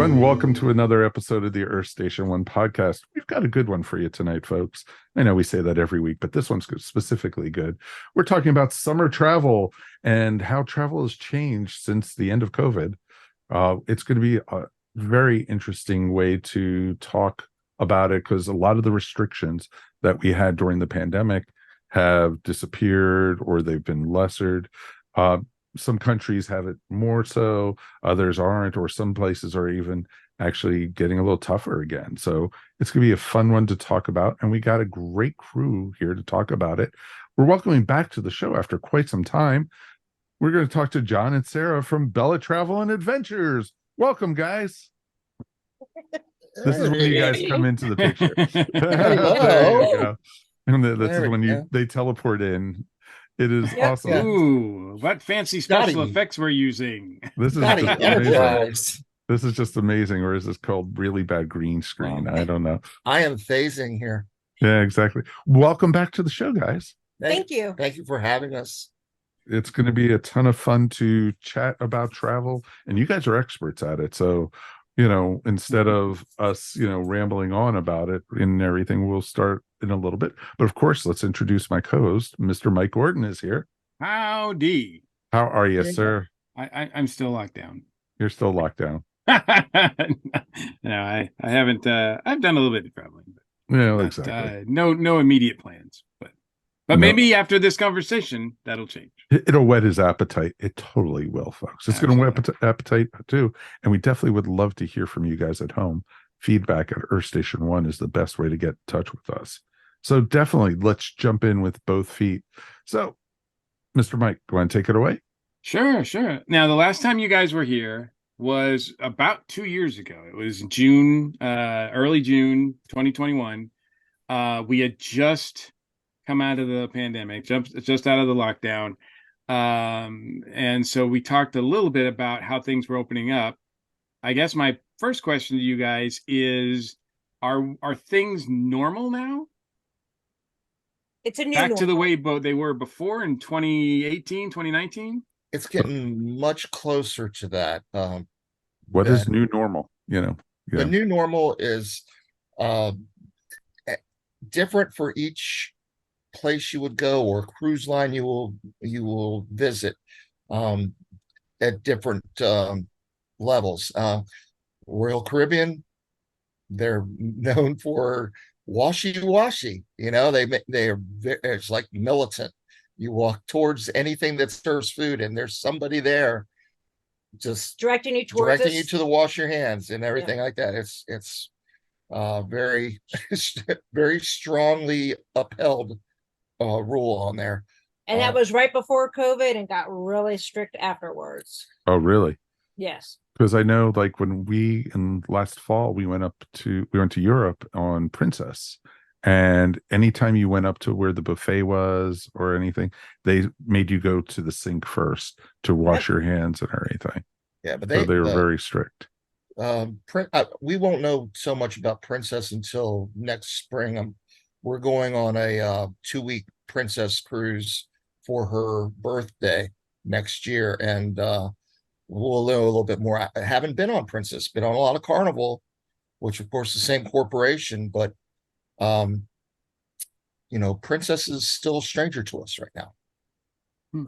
everyone. Welcome to another episode of the Earth Station One podcast. We've got a good one for you tonight, folks. I know we say that every week, but this one's specifically good. We're talking about summer travel and how travel has changed since the end of COVID. It's going to be a very interesting way to talk about it because a lot of the restrictions that we had during the pandemic have disappeared or they've been lessered. Some countries have it more so, others aren't, or some places are even actually getting a little tougher again. So it's going to be a fun one to talk about. And we got a great crew here to talk about it. We're welcoming back to the show after quite some time. We're going to talk to John and Sarah from Bella Travel and Adventures. Welcome, guys. This is when you guys come into the picture. There you go. And this is when they teleport in. It is awesome. Ooh, what fancy special effects we're using. This is just amazing. This is just amazing. Or is this called really bad green screen? I don't know. I am phasing here. Yeah, exactly. Welcome back to the show, guys. Thank you. Thank you for having us. It's going to be a ton of fun to chat about travel, and you guys are experts at it. So, instead of us, rambling on about it and everything, we'll start in a little bit. But of course, let's introduce my co-host. Mr. Mike Gordon is here. Howdy. How are you, sir? I'm still locked down. You're still locked down. No, I haven't. I've done a little bit of traveling. Yeah, exactly. No immediate plans, but maybe after this conversation, that'll change. It'll whet his appetite. It totally will, folks. It's going to whet appetite too. And we definitely would love to hear from you guys at home. Feedback at Earth Station One is the best way to get in touch with us. So definitely let's jump in with both feet. So, Mr. Mike, go ahead and take it away. Sure. Now, the last time you guys were here was about 2 years ago. It was June, early June 2021. We had just come out of the pandemic, just out of the lockdown. And so we talked a little bit about how things were opening up. I guess my first question to you guys is, are things normal now? It's a new back normal. To the way they were before in 2018, 2019? It's getting much closer to that. What is new normal? The new normal is different for each place you would go or cruise line you will visit at different levels. Royal Caribbean, they're known for washy. It's like militant. You walk towards anything that serves food, and there's somebody there just directing you to the wash your hands and everything like that. It's very very strongly upheld rule on there. And that was right before COVID and got really strict afterwards. Oh, really? Yes. Because I know, like, when in last fall, we went to Europe on Princess, and anytime you went up to where the buffet was or anything, they made you go to the sink first to wash your hands and everything. Yeah, but they were very strict. We won't know so much about Princess until next spring. We're going on a 2-week Princess cruise for her birthday next year, and we'll know a little bit more. I haven't been on Princess, been on a lot of Carnival, which of course is the same corporation, but Princess is still a stranger to us right now.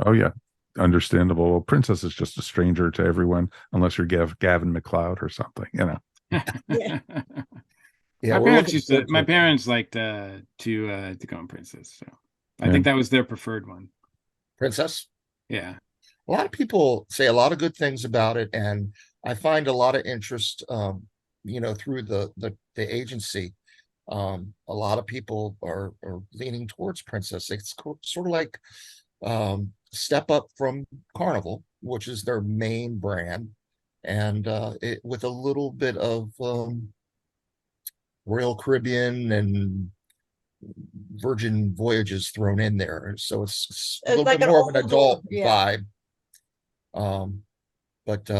Oh yeah, understandable. Well, Princess is just a stranger to everyone unless you're Gavin McLeod or something, Yeah. Yeah, my parents liked to go on Princess, so I think that was their preferred one. Princess? Yeah. A lot of people say a lot of good things about it, and I find a lot of interest through the agency. A lot of people are leaning towards Princess. It's sort of like step up from Carnival, which is their main brand, and with a little bit of Royal Caribbean and Virgin Voyages thrown in there, so it's a little bit more of an adult vibe. But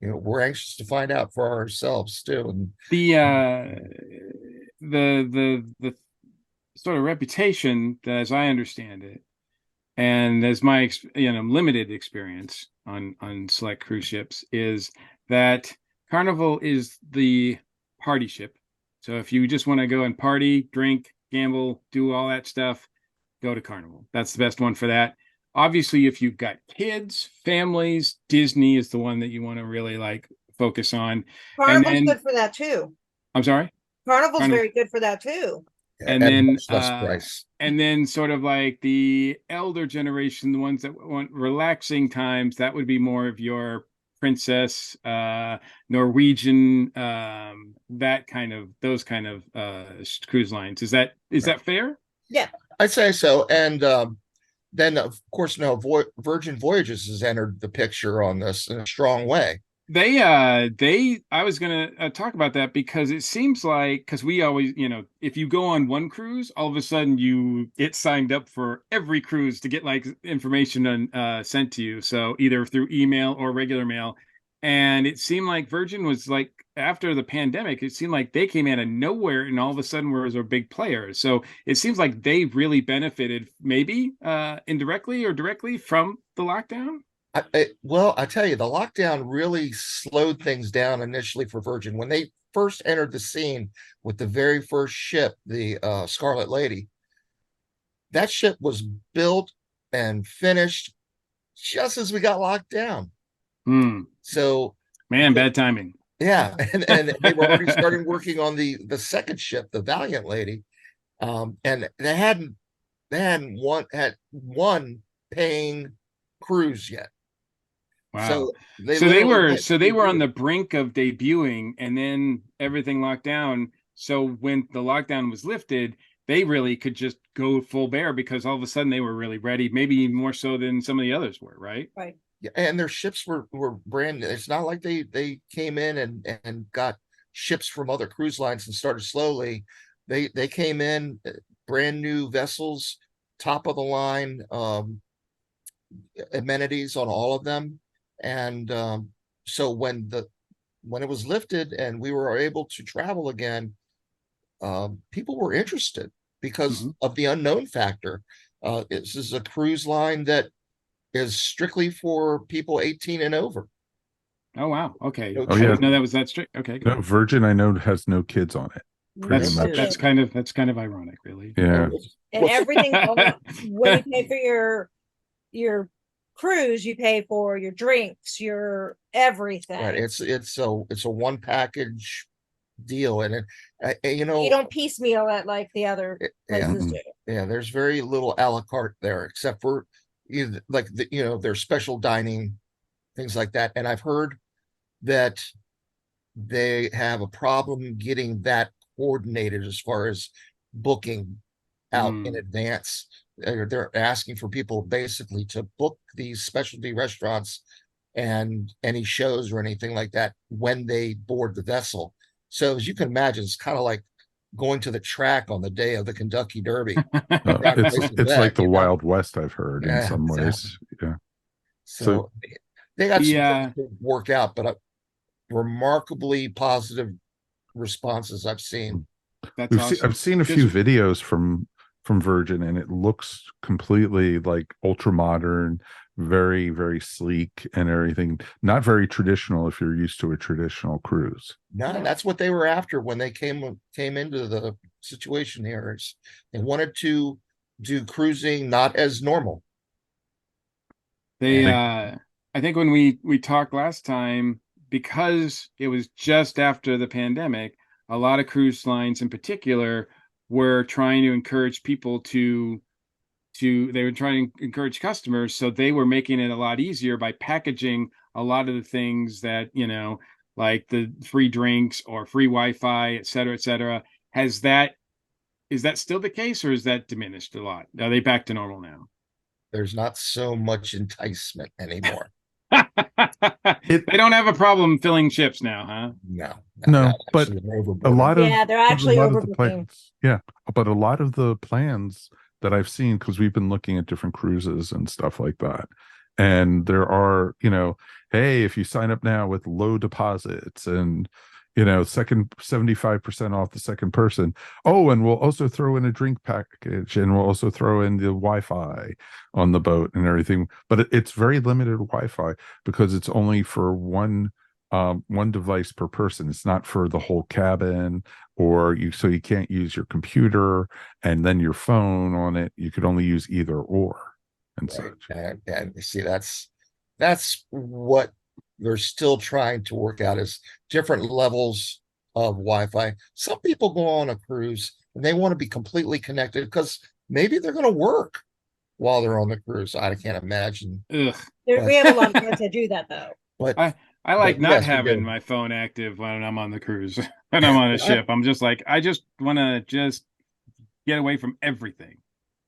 we're anxious to find out for ourselves too. And the sort of reputation, as I understand it, and as my limited experience on select cruise ships, is that Carnival is the party ship. So if you just want to go and party, drink, gamble, do all that stuff, go to Carnival. That's the best one for that. Obviously, if you've got kids, families, Disney is the one that you want to really like focus on. Carnival's then- good for that too. I'm sorry? Carnival's Carnival. very good for that too. And at then, much less price. And then sort of like the elder generation, the ones that want relaxing times, that would be more of your Princess, Norwegian, those kind of cruise lines. Is that fair? Yeah. I'd say so. And then, of course, no, Virgin Voyages has entered the picture on this in a strong way. I was gonna talk about that because it seems like, because we always, if you go on one cruise, all of a sudden you get signed up for every cruise to get like information sent to you. So either through email or regular mail. And it seemed like Virgin was like, after the pandemic, it seemed like they came out of nowhere and all of a sudden was a big player. So it seems like they really benefited, maybe indirectly or directly, from the lockdown. Well, I tell you, the lockdown really slowed things down initially for Virgin. When they first entered the scene with the very first ship, the Scarlet Lady, that ship was built and finished just as we got locked down. So, man, bad timing. Yeah, and they were already starting working on the second ship, the Valiant Lady, and they hadn't had one paying cruise yet. Wow. So they were on the brink of debuting, and then everything locked down. So when the lockdown was lifted, they really could just go full bear because all of a sudden they were really ready, maybe even more so than some of the others were, right? Right. Yeah, and their ships were brand new. It's not like they came in and got ships from other cruise lines and started slowly. They came in brand new vessels, top of the line, amenities on all of them. And so when it was lifted and we were able to travel again, people were interested because of the unknown factor. This is a cruise line that is strictly for people 18 and over. Oh wow. Okay. No I yeah. didn't know that was that strict. Okay. No, Virgin, I know, has no kids on it. Pretty That's much. good. That's kind of ironic, really. Yeah. And everything when you pay for your cruise, you pay for your drinks, your everything. Right. It's a one package deal, and you don't piecemeal it like the other places do. Yeah, there's very little a la carte there, except for like their special dining, things like that. And I've heard that they have a problem getting that coordinated as far as booking out in advance. They're asking for people basically to book these specialty restaurants and any shows or anything like that when they board the vessel. So as you can imagine, it's kind of like going to the track on the day of the Kentucky Derby. It's like the Wild West, I've heard, in some ways. Yeah. So they got some to work out, but remarkably positive responses I've seen. That's awesome. I've seen a few videos from Virgin, and it looks completely like ultra modern, very, very sleek and everything. Not very traditional if you're used to a traditional cruise. No, that's what they were after when they came into the situation here. They wanted to do cruising not as normal. I think when we talked last time, because it was just after the pandemic, a lot of cruise lines in particular were trying to encourage people they were trying to encourage customers. So they were making it a lot easier by packaging a lot of the things that, like the free drinks or free Wi-Fi, et cetera, et cetera. Is that still the case, or is that diminished a lot? Are they back to normal now? There's not so much enticement anymore. They don't have a problem filling ships now, huh? No, but a lot of they're actually overbooking. But a lot of the plans that I've seen, because we've been looking at different cruises and stuff like that, and there are, hey, if you sign up now with low deposits and second 75% off the second person. Oh, and we'll also throw in a drink package, and we'll also throw in the Wi-Fi on the boat and everything. But it's very limited Wi-Fi because it's only for one one device per person. It's not for the whole cabin, or so you can't use your computer and then your phone on it. You could only use either or and Right. such. And you see, that's what they're still trying to work out, is different levels of Wi-Fi. Some people go on a cruise and they want to be completely connected because maybe they're going to work while they're on the cruise. I can't imagine. Ugh. We have a lot of friends that do that though. But I like But not yes, we having do. my phone active when I'm on the cruise. When I'm on a ship, I'm just like, I just want to just get away from everything.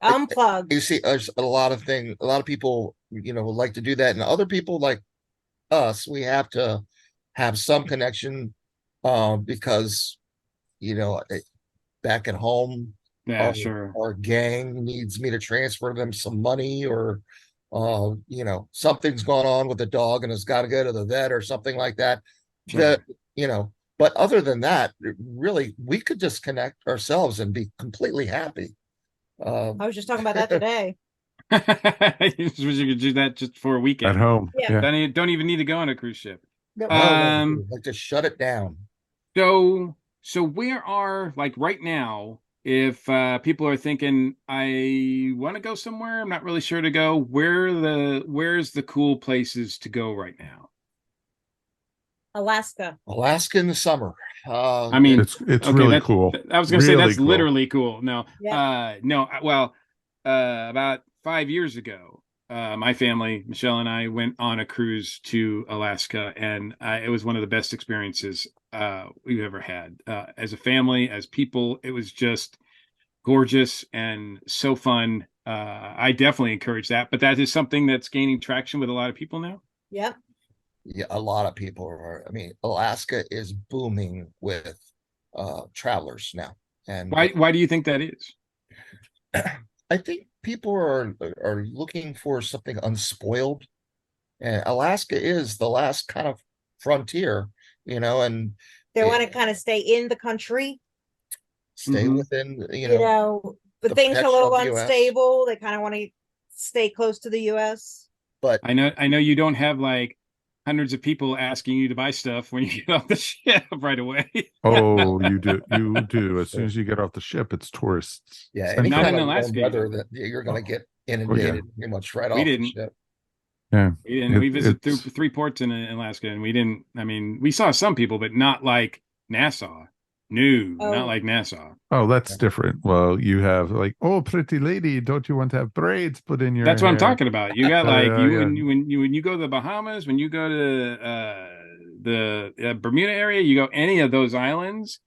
Unplug. you see, there's a lot of people, like to do that, and other people like us, we have to have some connection, because back at home, Yeah, sure. our gang needs me to transfer them some money, or something's going on with the dog and has got to go to the vet or something like that. Sure. That but other than that, really, we could just connect ourselves and be completely happy. I was just talking about that today. You could do that just for a weekend. At home. Yeah. Don't even need to go on a cruise ship. Like to shut it down. So where are, like, right now, if people are thinking, I want to go somewhere, I'm not really sure to go, where's the cool places to go right now? Alaska. Alaska in the summer. I mean, It's okay, really cool. I was gonna say Really that's cool. literally cool. No, Yeah. no. Well, about 5 years ago, my family, Michelle and I, went on a cruise to Alaska, and it was one of the best experiences we've ever had as a family, as people. It was just gorgeous and so fun. I definitely encourage that, but that is something that's gaining traction with a lot of people now. Yep. Yeah, a lot of people are. I mean, Alaska is booming with travelers now. And Why do you think that is? I think people are looking for something unspoiled, and Alaska is the last kind of frontier, and They want to kind of stay in the country. stay Mhm. within, But the things are a little protection of the US. unstable. They kind of want to stay close to the US. But I know you don't have like hundreds of people asking you to buy stuff when you get off the ship right away. Oh, you do. As soon as you get off the ship, it's tourists. yeah, Central. any Not kind in of warm Alaska, weather that you're going to get inundated pretty much right We off the didn't. ship. Yeah. We visited three ports in Alaska, and we didn't. I mean, we saw some people, but not like Nassau. No, not like Nassau. Oh, that's different. Well, you have like, oh, pretty lady, don't you want to have braids put in your That's what I'm hair? talking about. You got like yeah. when you go to the Bahamas, when you go to the Bermuda area, you go any of those islands.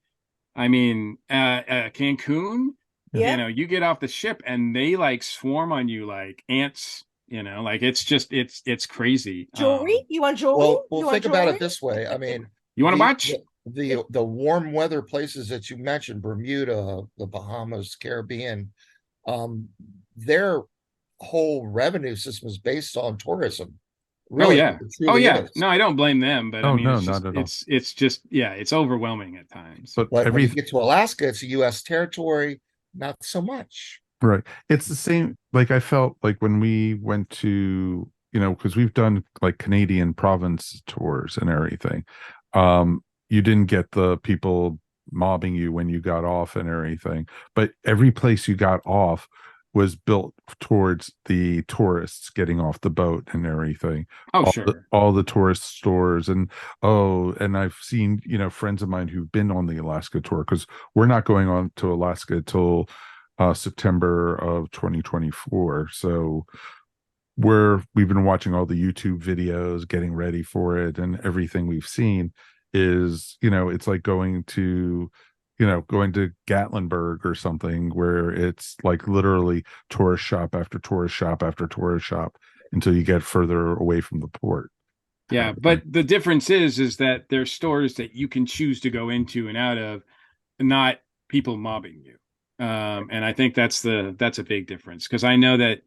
I mean, Cancun. Yeah. You get off the ship and they like swarm on you like ants. Like it's just it's crazy. Jewelry? You want jewelry? Well, You want think about jewelry? it this way. I mean, You want to the- watch? the warm weather places that you mentioned, Bermuda, the Bahamas, Caribbean, their whole revenue system is based on tourism. Really, yeah. it truly is. No, I don't blame them, but I mean, no, it's just, not at all. it's just, yeah, it's overwhelming at times. But But when you get to Alaska, it's a U.S. territory, not so much. right. It's the same. Like I felt like when we went to, because we've done like Canadian province tours and everything. You didn't get the people mobbing you when you got off and everything, but every place you got off was built towards the tourists getting off the boat and everything. Oh, sure. All the tourist stores and I've seen, friends of mine who've been on the Alaska tour, because we're not going on to Alaska till September of 2024. So we've been watching all the YouTube videos, getting ready for it, and everything we've seen is, it's like going to Gatlinburg or something, where it's like literally tourist shop after tourist shop after tourist shop until you get further away from the port. Yeah, but the difference is that there's stores that you can choose to go into and out of, not people mobbing you. And I think that's a big difference, because I know that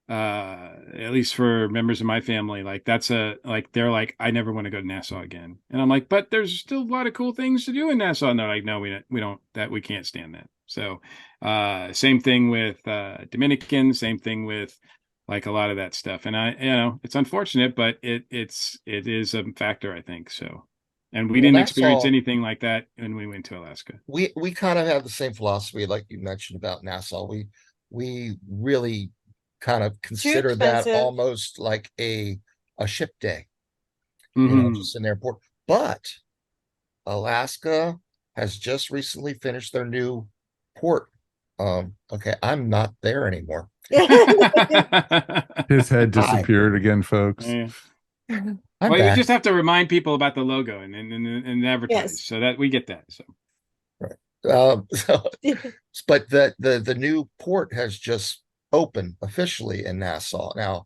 at least for members of my family, like they're like, I never want to go to Nassau again. And I'm like, but there's still a lot of cool things to do in Nassau. And they're like, no, we don't, we can't stand that. So same thing with Dominicans, same thing with like a lot of that stuff. And it's unfortunate, but it is a factor, I think. So, and we Well, didn't that's experience all. anything like that when we went to Alaska. We kind of have the same philosophy, like you mentioned about Nassau. We really kind of consider that expensive. almost like a ship day, Mhm. just an airport. But Alaska has just recently finished their new port. Okay, I'm not there anymore. His head Hi. disappeared again, folks. Yeah. I'm Well, you back. just have to remind people about the logo and advertise, Yes. so that we get that. So, But the new port has just opened officially in Nassau. Now,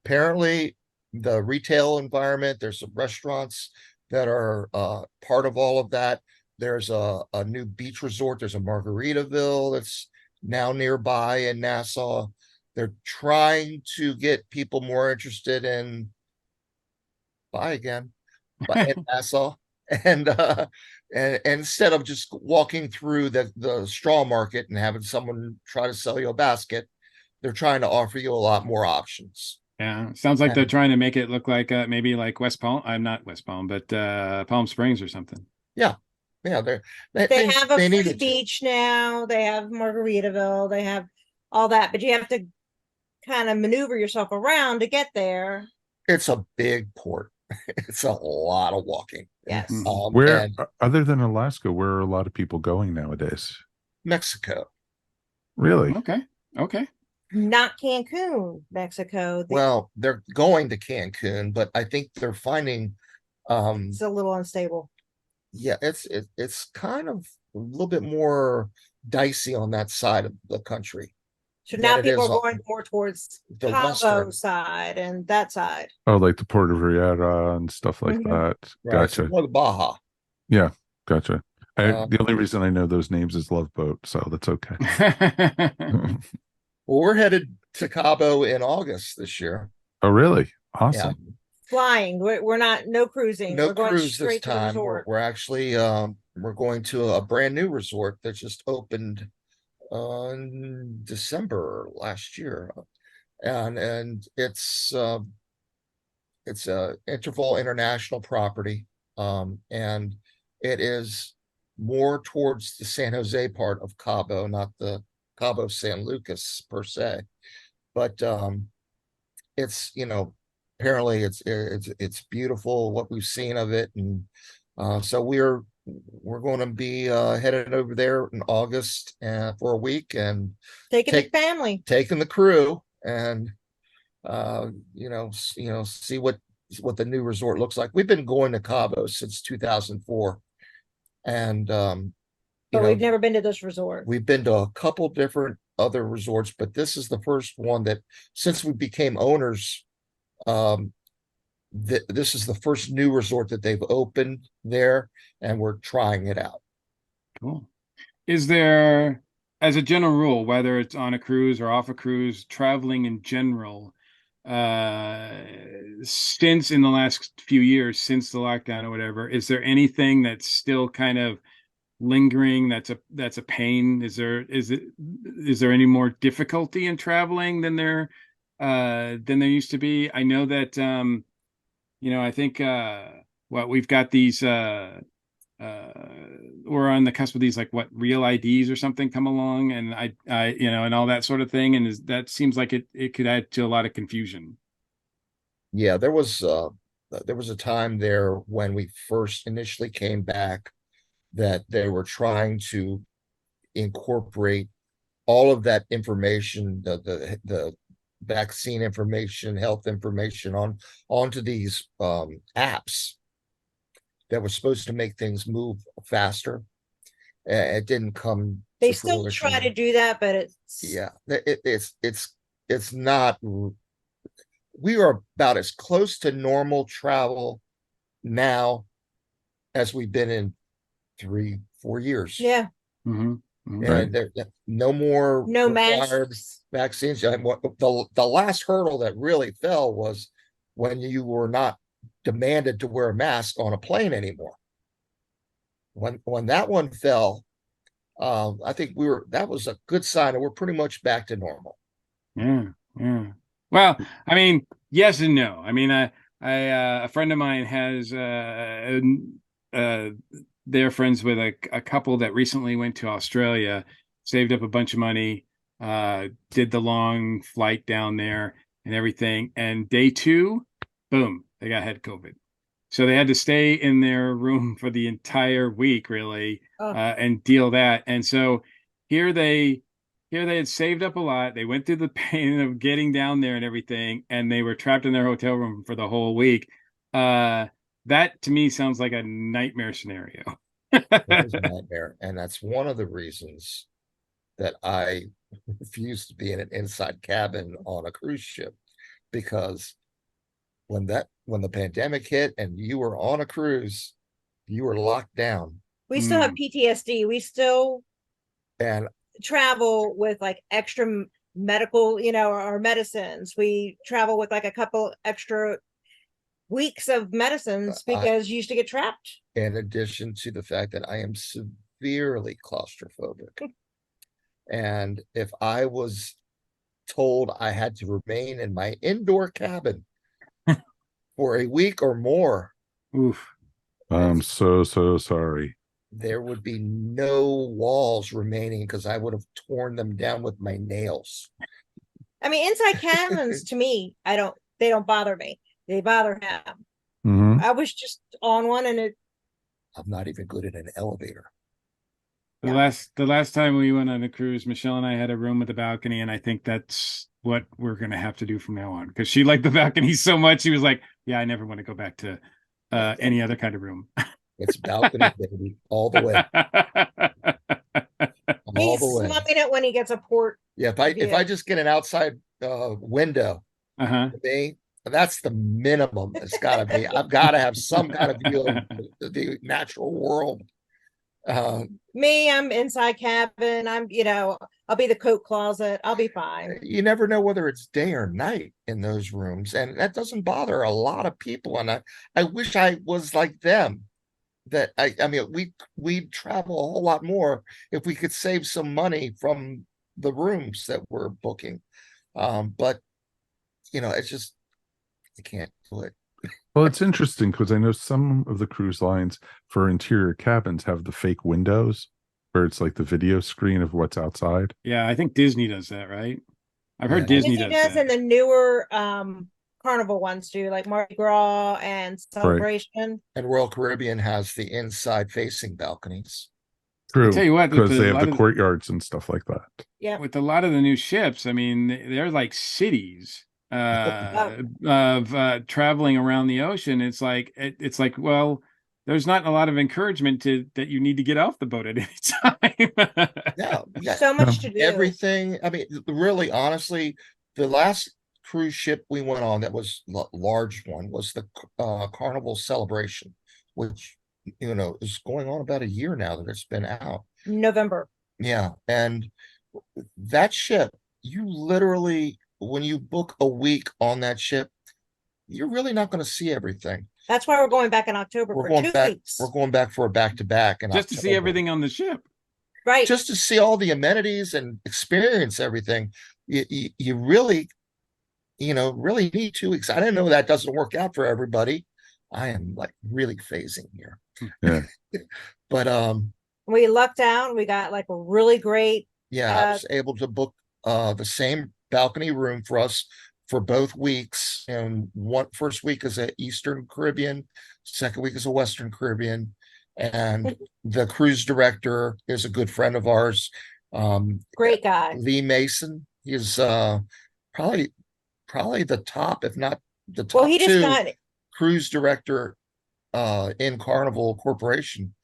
apparently, the retail environment, there's some restaurants that are part of all of that. There's a new beach resort. There's a Margaritaville that's now nearby in Nassau. They're trying to get people more interested in in Nassau, and and instead of just walking through the straw market and having someone try to sell you a basket, they're trying to offer you a lot more options. yeah, sounds like they're And trying to make it look like maybe like West Palm. I'm not West Palm, but Palm Springs or something. yeah, they They have a they free needed to. beach now. They have Margaritaville. They have all that, but you have to kind of maneuver yourself around to get there. It's a big port. It's a lot of walking. Yes. Mhm. Where, And other than Alaska, where are a lot of people going nowadays? Mexico. Really? Okay. Okay. Not Cancun, Mexico. Well, they're going to Cancun, but I think they're finding It's a little unstable. yeah, it's kind of a little bit more dicey on that side of the country So than now it people is are on going more towards the Cabo western. side and that side. Oh, like the Port of Rieta and stuff like Mhm. that. Right. So Gotcha. more the Baja. Yeah, gotcha. Uh, The only reason I know those names is Love Boat, so that's okay. well, we're headed to Cabo in August this year. Oh, really? Yeah. Awesome. Flying. We're not no cruising. No We're going cruise this straight to the time. We're, resort. we're actually we're going to a brand new resort that just opened in December last year. And it's a Interval International property. And it is more towards the San Jose part of Cabo, not the Cabo San Lucas per se. But it's, apparently it's beautiful what we've seen of it. And so we're going to be headed over there in August for a week and Taking take the family. taking the crew and see what the new resort looks like. We've been going to Cabo since 2004, and But we've never been to this resort. we've been to a couple different other resorts, but this is the first one that since we became owners, this is the first new resort that they've opened there, and we're trying it out. Cool. Is there, as a general rule, whether it's on a cruise or off a cruise, traveling in general, since in the last few years, since the lockdown or whatever, is there anything that's still kind of lingering that's a pain? Is there any more difficulty in traveling than there used to be? I know that I think we've got these we're on the cusp of these like real IDs or something come along, and I and all that sort of thing, and that seems like it could add to a lot of confusion. Yeah, there was a time there when we first initially came back that they were trying to incorporate all of that information, the vaccine information, health information onto these apps that was supposed to make things move faster. It didn't come They to still fruition. try to do that, but it's Yeah, it's not. We are about as close to normal travel now as we've been in 3-4 years. yeah. Mm-hmm. Mm-hmm. And there no more No required masks. vaccines. The last hurdle that really fell was when you were not demanded to wear a mask on a plane anymore. When that one fell, I think that was a good sign that we're pretty much back to normal. Yeah, yeah. Well, I mean, yes and no. I mean, a friend of mine has they're friends with a couple that recently went to Australia, saved up a bunch of money, did the long flight down there and everything. And day 2, boom, they had COVID. So they had to stay in their room for the entire week, really, and deal that. And so here they had saved up a lot. They went through the pain of getting down there and everything, and they were trapped in their hotel room for the whole week. That to me sounds like a nightmare scenario. It is a nightmare, and that's one of the reasons that I refuse to be in an inside cabin on a cruise ship, because when the pandemic hit and you were on a cruise, you were locked down. We still have PTSD. We still and travel with like extra medical, or medicines. We travel with like a couple extra weeks of medicines because you used to get trapped. In addition to the fact that I am severely claustrophobic. And if I was told I had to remain in my indoor cabin for a week or more, oof, I'm so sorry. There would be no walls remaining because I would have torn them down with my nails. I mean, inside cabins to me, they don't bother me. They bother him. Mm-hmm. I was just on one, and I'm not even good at an elevator. The last time we went on a cruise, Michelle and I had a room with a balcony, and I think that's what we're gonna have to do from now on, because she liked the balcony so much. She was like, "Yeah, I never want to go back to any other kind of room." It's balcony baby all the way. He's slumming it when he gets a port. Yeah, if I just get an outside window, that's the minimum. It's got to be. I've got to have some kind of view of the natural world. Me, I'm inside cabin. I'll be the coat closet. I'll be fine. You never know whether it's day or night in those rooms, and that doesn't bother a lot of people. And I wish I was like them. That I mean, we'd travel a whole lot more if we could save some money from the rooms that we're booking. But it's just, I can't do it. Well, it's interesting because I know some of the cruise lines for interior cabins have the fake windows where it's like the video screen of what's outside. Yeah, I think Disney does that, right? I've heard Disney does that. And the newer Carnival ones do, like Mardi Gras and Celebration. Right. And Royal Caribbean has the inside facing balconies. True. I'll tell you what, because they have the courtyards and stuff like that. Yeah. With a lot of the new ships, I mean, they're like cities of traveling around the ocean. It's like well, there's not a lot of encouragement that you need to get off the boat at any time. Yeah, so much to do. Everything. I mean, really, honestly, the last cruise ship we went on that was large one was the Carnival Celebration, which is going on about a year now that it's been out. November. Yeah, and that ship, you literally, when you book a week on that ship, you're really not going to see everything. That's why we're going back in October for 2 weeks. We're going back for a back-to-back in just October. To see everything on the ship. Right. Just to see all the amenities and experience everything. You really, really need 2 weeks. I didn't know that doesn't work out for everybody. I am like really phasing here. Yeah. But we lucked out. We got like a really great. Yeah, I was able to book the same balcony room for us for both weeks. And first week is a Eastern Caribbean, second week is a Western Caribbean. And the cruise director is a good friend of ours. Great guy. Lee Mason. He's probably the top, if not the top he just got cruise director in Carnival Corporation.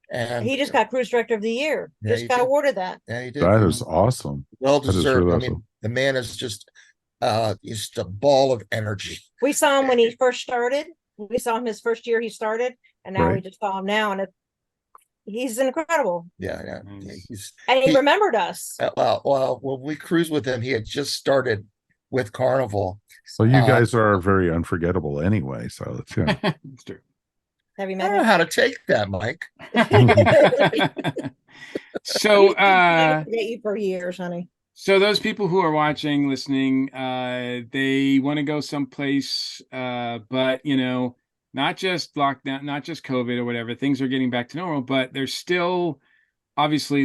And he just got Cruise Director of the Year. Yeah, just got awarded that. Yeah, he did. That is awesome. Well deserved. Really I mean, the man is just a ball of energy. We saw him when he first started. We saw him his first year he started, and now we just saw him now, and he's incredible. Yeah. He remembered us. Well, when we cruised with him, he had just started with Carnival. So you guys are very unforgettable anyway. So it's it's true. Have you I met don't him? know how to take that, Mike. So forget you for years, honey. So those people who are watching, listening, they want to go someplace, but not just lockdown, not just COVID or whatever. Things are getting back to normal, but there's still financial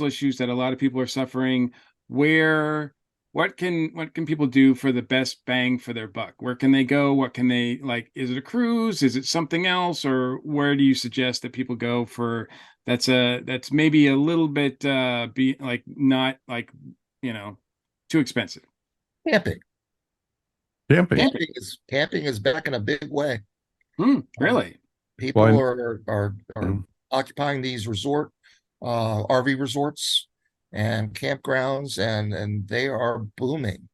issues that a lot of people are suffering. What can people do for the best bang for their buck? Where can they go? What can they like? Is it a cruise? Is it something else? Or where do you suggest that people go for that's maybe a little bit be like not like too expensive? Camping. Camping. Camping is back in a big way. Really? People Well, are occupying these RV resorts and campgrounds, and they are booming.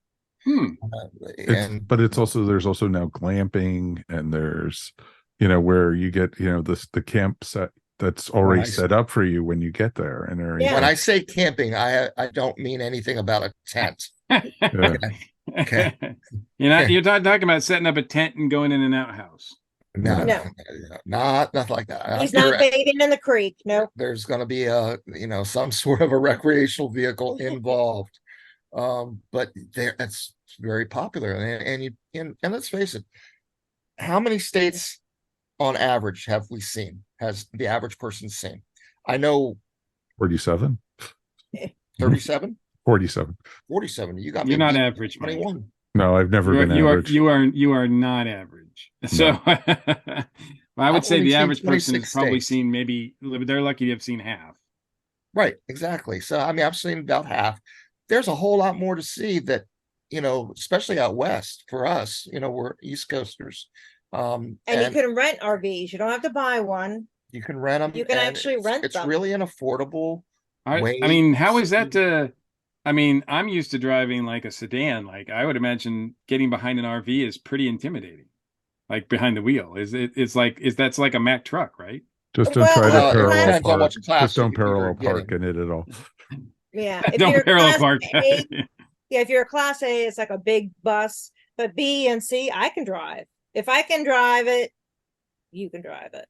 But there's also now glamping, and there's where you get the camp set that's already set up for you when you get there and everything. When I say camping, I don't mean anything about a tent. Okay. You're not talking about setting up a tent and going in an outhouse. No, nothing like that. He's not bathing in the creek. No, there's going to be some sort of a recreational vehicle involved. But that's very popular, and let's face it, how many states on average has the average person seen? I know 47. 37. 47. 47. You're not average, 21. Mike. No, I've never been average. You are not average. So well, I would say the average person has probably seen they're lucky to have seen half. Right, exactly. So I mean, I've seen about half. There's a whole lot more to see that, especially out west for us, we're East Coasters. And you can rent RVs. You don't have to buy one. You can rent them. You can actually rent them. It's really an affordable way. I mean, how is that I'm used to driving like a sedan. Like I would imagine getting behind an RV is pretty intimidating. Like behind the wheel. That's like a Mack truck, right? Just don't try to parallel park. Just don't parallel park in it at all. Yeah. Don't parallel park. If you're a class A, it's like a big bus. But B and C, I can drive. If I can drive it, you can drive it.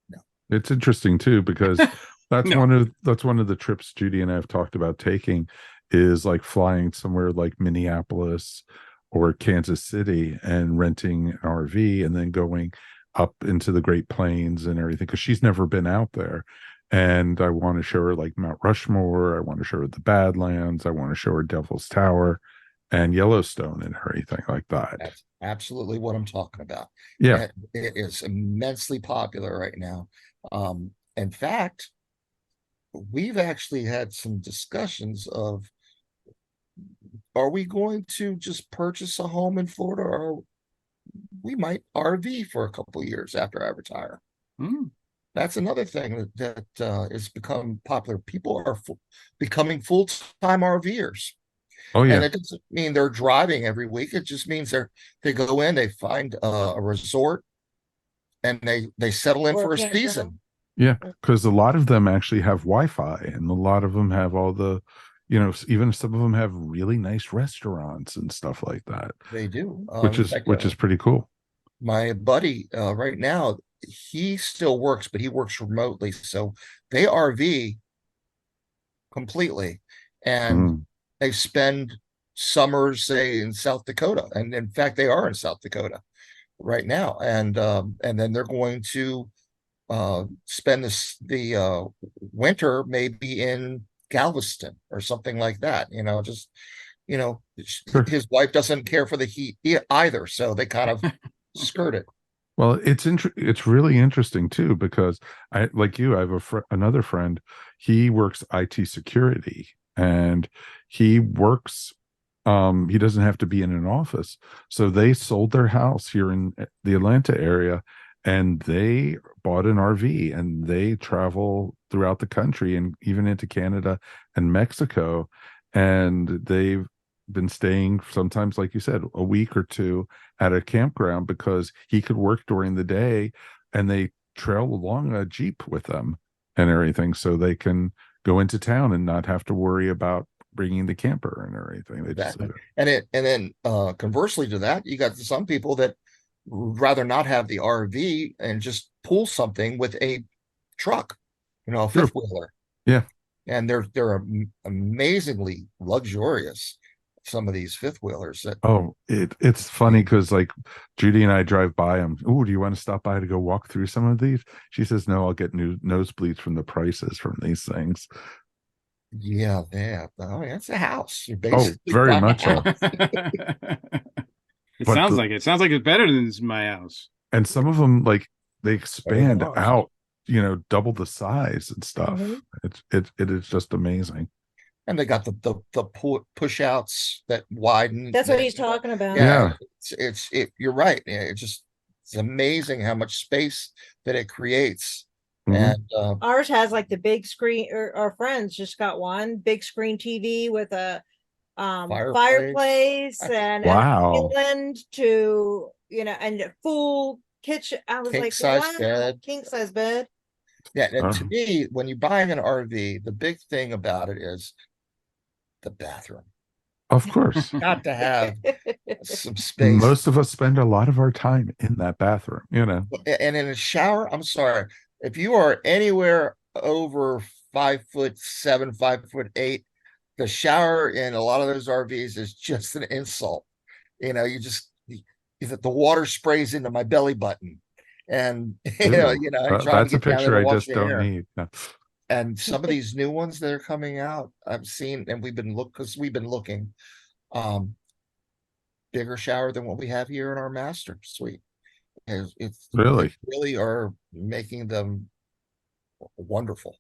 No. It's interesting too, because that's one of the trips Judy and I have talked about taking, is like flying somewhere like Minneapolis or Kansas City and renting an RV and then going up into the Great Plains and everything, because she's never been out there. And I want to show her like Mount Rushmore. I want to show her the Badlands. I want to show her Devil's Tower and Yellowstone and everything like that. That's absolutely what I'm talking about. Yeah. It is immensely popular right now. In fact, we've actually had some discussions of, are we going to just purchase a home in Florida, or we might RV for a couple of years after I retire? That's another thing that has become popular. People are becoming full-time RVers. Oh yeah. And it doesn't mean they're driving every week. It just means they go in, they find a resort, and they settle in for a season. Yeah, because a lot of them actually have Wi-Fi, and a lot of them have all the, even some of them have really nice restaurants and stuff like that. They do, which is pretty cool. My buddy right now, he still works, but he works remotely, so they RV completely, and they spend summers, say, in South Dakota, and in fact, they are in South Dakota right now, and then they're going to spend the winter maybe in Galveston or something like that. His wife doesn't care for the heat either, so they kind of skirt it. Well, it's really interesting too, because I have another friend. He works IT security, and he works. He doesn't have to be in an office, so they sold their house here in the Atlanta area, and they bought an RV, and they travel throughout the country and even into Canada and Mexico, and they've been staying sometimes, like you said, a week or two at a campground, because he could work during the day, and they trail along a Jeep with them and everything, so they can go into town and not have to worry about bringing the camper and everything. Exactly. And then conversely to that, you got some people that rather not have the RV and just pull something with a truck, a fifth wheeler. Yeah. and they're amazingly luxurious. Some of these fifth wheelers that Oh, it's funny because like Judy and I drive by them. Oh, do you want to stop by to go walk through some of these? She says, no, I'll get new nosebleeds from the prices from these things. yeah, I mean, it's a house. You're Oh, basically very buying a much so. house. It But sounds like it. It sounds like it's better than my house. and some of them like they expand ours. out, double the size and stuff. Mhm. It is just amazing. And they got the push outs that widen. That's what he's talking about. Yeah. You're right. Yeah, it's amazing how much space that it creates. Mhm. And Ours has like the big screen, or our friends just got one big screen TV with a fireplace and Wow. an island to, and a full kitchen. I was King like, size wow, bed. king size bed. yeah, and to Uh-huh. me, when you buy an RV, the big thing about it is the bathroom. Of course. Got to have some space. Most of us spend a lot of our time in that bathroom, And in a shower, I'm sorry, if you are anywhere over 5'7", 5'8", the shower in a lot of those RVs is just an insult. The water sprays into my belly button, and I'm trying That's to a get down there picture to I wash just the don't hair. need. No. And some of these new ones that are coming out, I've seen, and we've been looking, bigger shower than what we have here in our master suite. It's Really? they really are making them wonderful,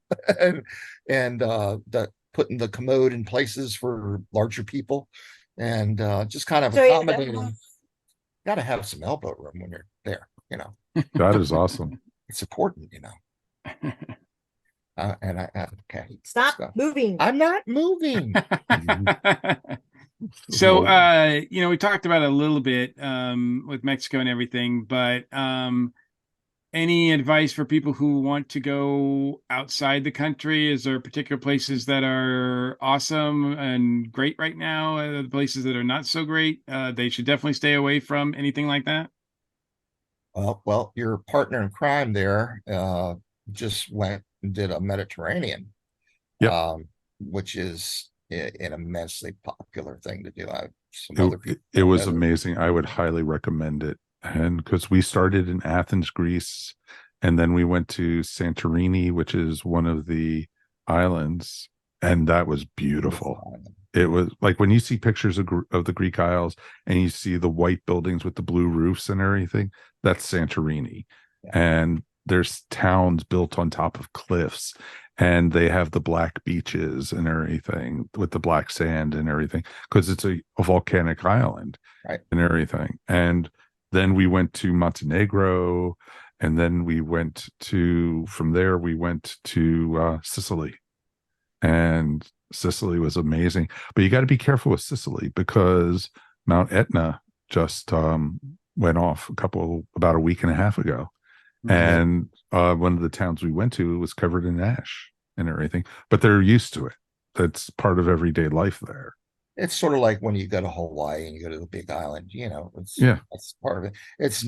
and the putting the commode in places for larger people, and just kind of So yeah, accommodating. Got to have some elbow room when you're there. That is awesome. It's important. And okay, stop so moving. I'm not moving. So, Well, we talked about it a little bit with Mexico and everything, but any advice for people who want to go outside the country? Is there particular places that are awesome and great right now? The places that are not so great, they should definitely stay away from anything like that? Well, your partner in crime there just went and did a Mediterranean, Yep. which is an immensely popular thing to do. Some It, other it, people it was know that. amazing. I would highly recommend it. And because we started in Athens, Greece, and then we went to Santorini, which is one of the islands, and that was beautiful. It was like when you see pictures of the Greek Isles and you see the white buildings with the blue roofs and everything, that's Santorini. Yeah. And there's towns built on top of cliffs, and they have the black beaches and everything with the black sand and everything because it's a volcanic island, right, and everything. And then we went to Montenegro, and then from there we went to Sicily, and Sicily was amazing. But you got to be careful with Sicily because Mount Etna just went off about a week and a half ago. And one of the towns we went to was covered in ash and everything, but they're used to it. That's part of everyday life there. It's sort of like when you go to Hawaii and you go to the Big Island, that's part of it. It's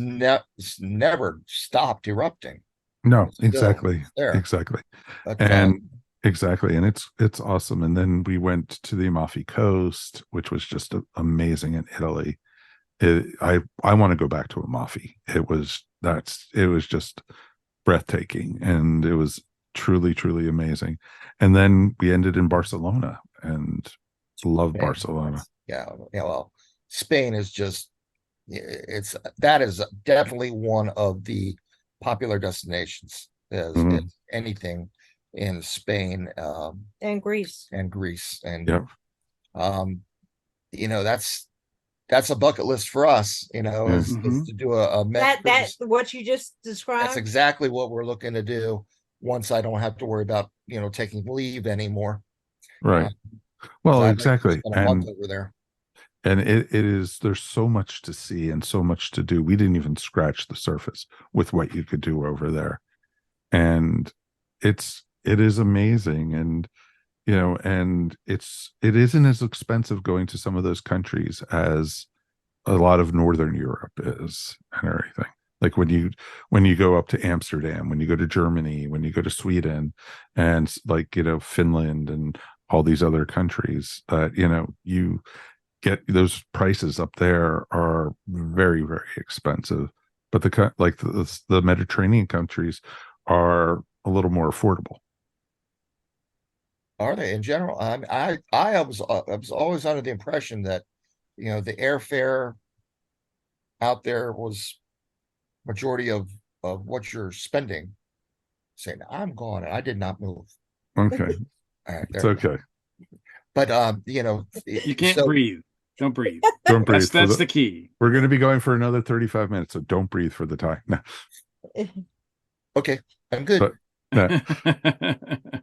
never stopped erupting. No, exactly. There. Exactly. But, and exactly. And it's awesome. And then we went to the Amalfi Coast, which was just amazing in Italy. I want to go back to Amalfi. It was just breathtaking, and it was truly, truly amazing. And then we ended in Barcelona, and love Barcelona. Yeah. Well, Spain is just that is definitely one of the popular destinations. Is anything in Spain and Greece and yep. That's a bucket list for us, is to do a that's what you just described. That's exactly what we're looking to do once I don't have to worry about taking leave anymore. Right. Well, exactly. Spend a month over there. And it is, there's so much to see and so much to do. We didn't even scratch the surface with what you could do over there. And it is amazing. And and it isn't as expensive going to some of those countries as a lot of Northern Europe is and everything. Like when you go up to Amsterdam, when you go to Germany, when you go to Sweden, and like, you know, Finland and all these other countries, you know, you get those prices up there are very, very expensive. But the Mediterranean countries are a little more affordable. Are they in general? I was always under the impression that, you know, the airfare out there was majority of what you're spending. Saying I'm gone, I did not move. Okay. All right, It's there we go. okay. But you know, You can't so breathe. Don't breathe. Don't breathe. That's the key. We're going to be going for another 35 minutes, so don't breathe for the time. No. okay, I'm good. But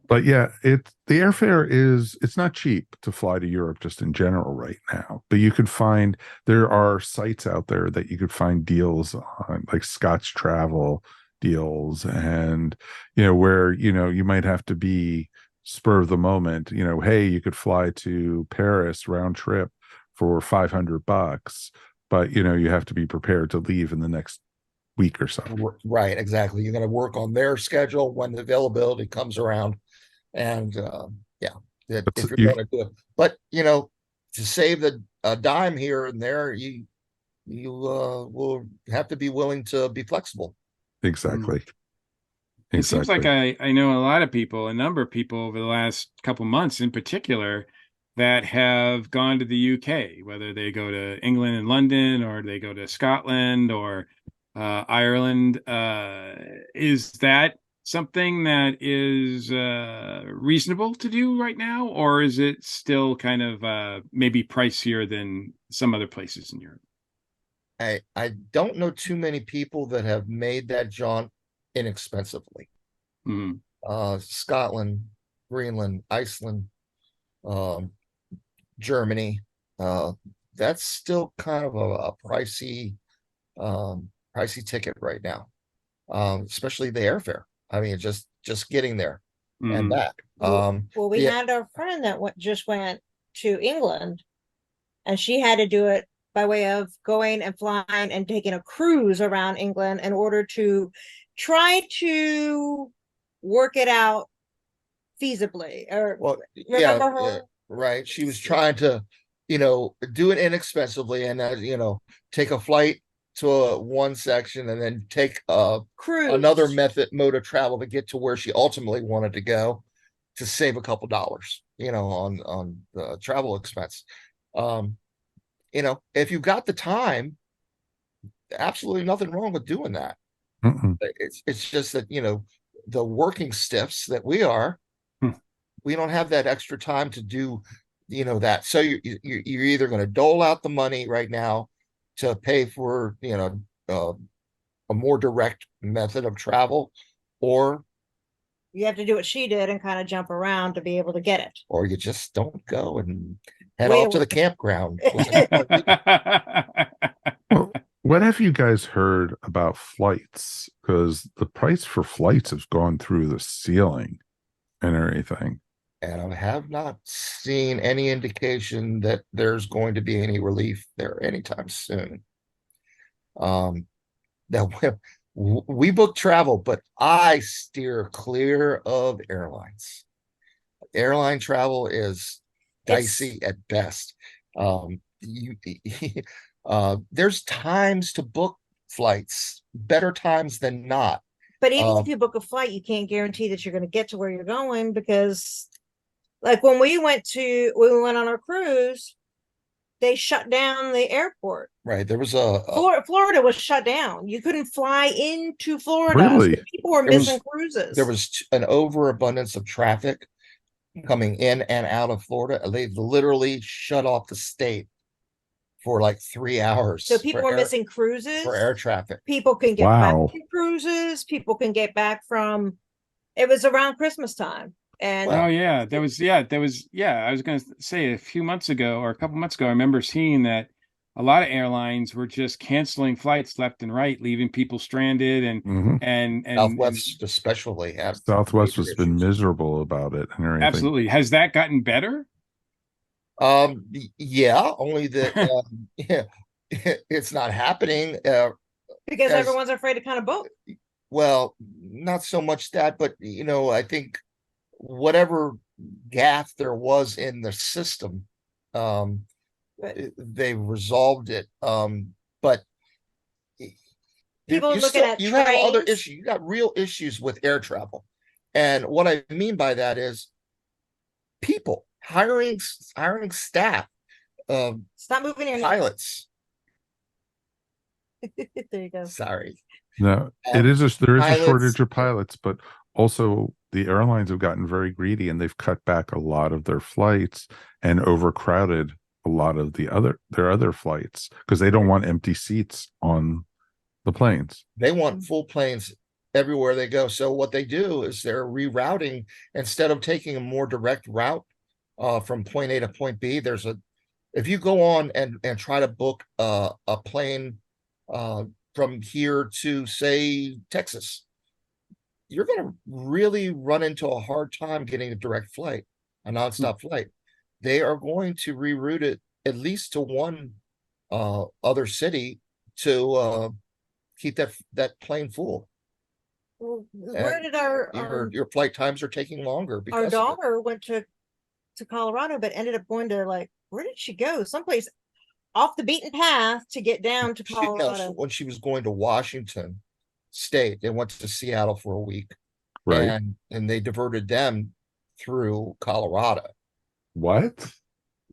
but yeah, the airfare it's not cheap to fly to Europe just in general right now. But you could find there are sites out there that you could find deals on, like Scott's Travel deals, and you know, where, you know, you might have to be spur of the moment, you know, hey, you could fly to Paris round trip for $500, but you know, you have to be prepared to leave in the next week or so. Right, exactly. You're going to work on their schedule when the availability comes around, and yeah, if you're going to do it. But you know, to save a dime here and there, you will have to be willing to be flexible. Exactly. It seems like I know a lot of people, a number of people over the last couple months in particular, that have gone to the UK, whether they go to England and London, or they go to Scotland or Ireland. Is that something that is reasonable to do right now, or is it still kind of maybe pricier than some other places in Europe? I don't know too many people that have made that jaunt inexpensively. Scotland, Greenland, Iceland, Germany, that's still kind of a pricey ticket right now, especially the airfare. I mean, just getting there and back. Well, we had our friend that just went to England, and she had to do it by way of going and flying and taking a cruise around England in order to try to work it out feasibly. Or remember her? Right. She was trying to, you know, do it inexpensively, and you know, take a flight to one section and then take another mode of travel to get to where she ultimately wanted to go, to save a couple dollars, you know, on the travel expense. You know, if you've got the time, absolutely nothing wrong with doing that. It's just that, you know, the working stiffs that we are, we don't have that extra time to do, you know, that. So you're either going to dole out the money right now to pay for, you know, a more direct method of travel, or you have to do what she did and kind of jump around to be able to get it, or you just don't go and head off to the campground. Well, what have you guys heard about flights? Because the price for flights has gone through the ceiling and everything. And I have not seen any indication that there's going to be any relief there anytime soon. Now we book travel, but I steer clear of airlines. Airline travel is dicey at best. There's times to book flights, better times than not. But even if you book a flight, you can't guarantee that you're going to get to where you're going, because like when we went on our cruise, they shut down the airport. Right. There was Florida was shut down. You couldn't fly into Florida. Really? So people were missing cruises. There was an overabundance of traffic coming in and out of Florida. They literally shut off the state for like 3 hours. So people were missing cruises for air traffic. People can get back from cruises. People can get back from. It was around Christmas time. And there was I was going to say a few months ago or a couple months ago, I remember seeing that a lot of airlines were just canceling flights left and right, leaving people stranded, and Southwest especially. Southwest has been miserable about it and everything. Absolutely. Has that gotten better? Yeah, only that it's not happening Because as- everyone's afraid to kind of boat. Well, not so much that, but I think whatever gaffe there was in the system, But they resolved it. But people are you looking at you have other trains. issues. You got real issues with air travel, and what I mean by that is people hiring staff, Stop moving your hand. pilots. There you go. Sorry, No, there is a pilots- shortage of pilots, but also the airlines have gotten very greedy and they've cut back a lot of their flights and overcrowded a lot of their other flights because they don't want empty seats on the planes. They want full planes everywhere they go. So what they do is they're rerouting instead of taking a more direct route from point A to point B. If you go on and try to book a plane from here to, say, Texas, you're going to really run into a hard time getting a direct flight, a nonstop flight. They are going to reroute it at least to one other city to keep that plane full. Well, where did Your flight times are taking longer because our of it. daughter went to Colorado, but ended up going to, like, where did she go? Someplace off the beaten path to get down to Colorado. When she was going to Washington State, they went to Seattle for a week, Right. and they diverted them through Colorado. What?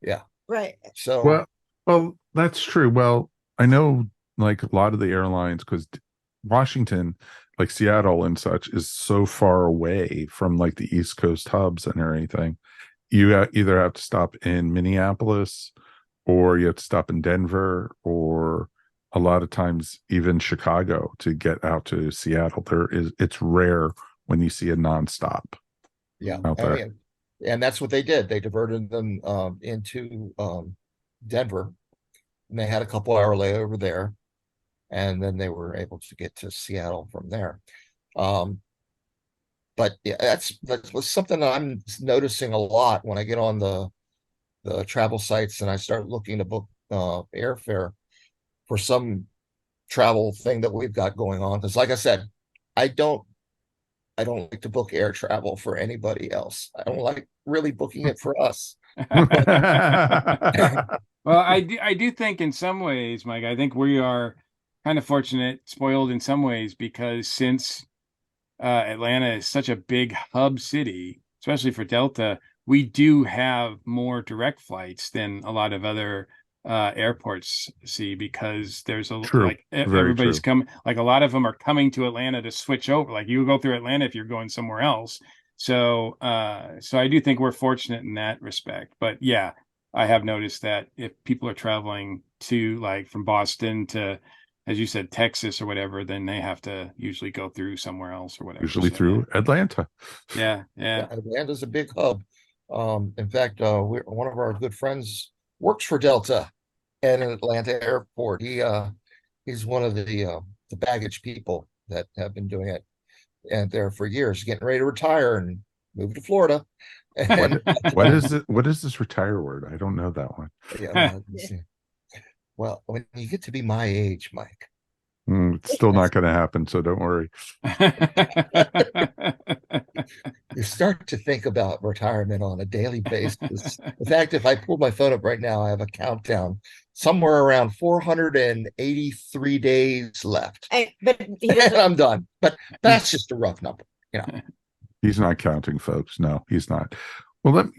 Yeah. Right. So Well, that's true. Well, I know like a lot of the airlines, because Washington, like Seattle and such, is so far away from like the East Coast hubs and everything. You either have to stop in Minneapolis or you have to stop in Denver, or a lot of times even Chicago to get out to Seattle. It's rare when you see a nonstop. yeah, out there. And that's what they did. They diverted them into Denver, and they had a couple-hour layover there, and then they were able to get to Seattle from there. But yeah, that's something that I'm noticing a lot when I get on the travel sites and I start looking to book airfare for some travel thing that we've got going on. Because like I said, I don't like to book air travel for anybody else. I don't like really booking it for us. Well, I do think in some ways, Mike, I think we are kind of fortunate, spoiled in some ways, because since Atlanta is such a big hub city, especially for Delta, we do have more direct flights than a lot of other airports see, because there's a True. like Very everybody's true. coming, like a lot of them are coming to Atlanta to switch over. Like you go through Atlanta if you're going somewhere else. So I do think we're fortunate in that respect. But yeah, I have noticed that if people are traveling to, like, from Boston to, as you said, Texas or whatever, then they have to usually go through somewhere else or whatever. Usually So, through Atlanta. yeah. Atlanta's a big hub. In fact, one of our good friends works for Delta at an Atlanta airport. He's one of the baggage people that have been doing it and there for years, getting ready to retire and move to Florida. And What is it? What is this retire word? I don't know that one. yeah, well, when you get to be my age, Mike, It's still not going to happen, so don't worry. you start to think about retirement on a daily basis. In fact, if I pull my phone up right now, I have a countdown somewhere around 483 days left. But And I'm done. But that's just a rough number. He's not counting, folks. No, he's not. Well,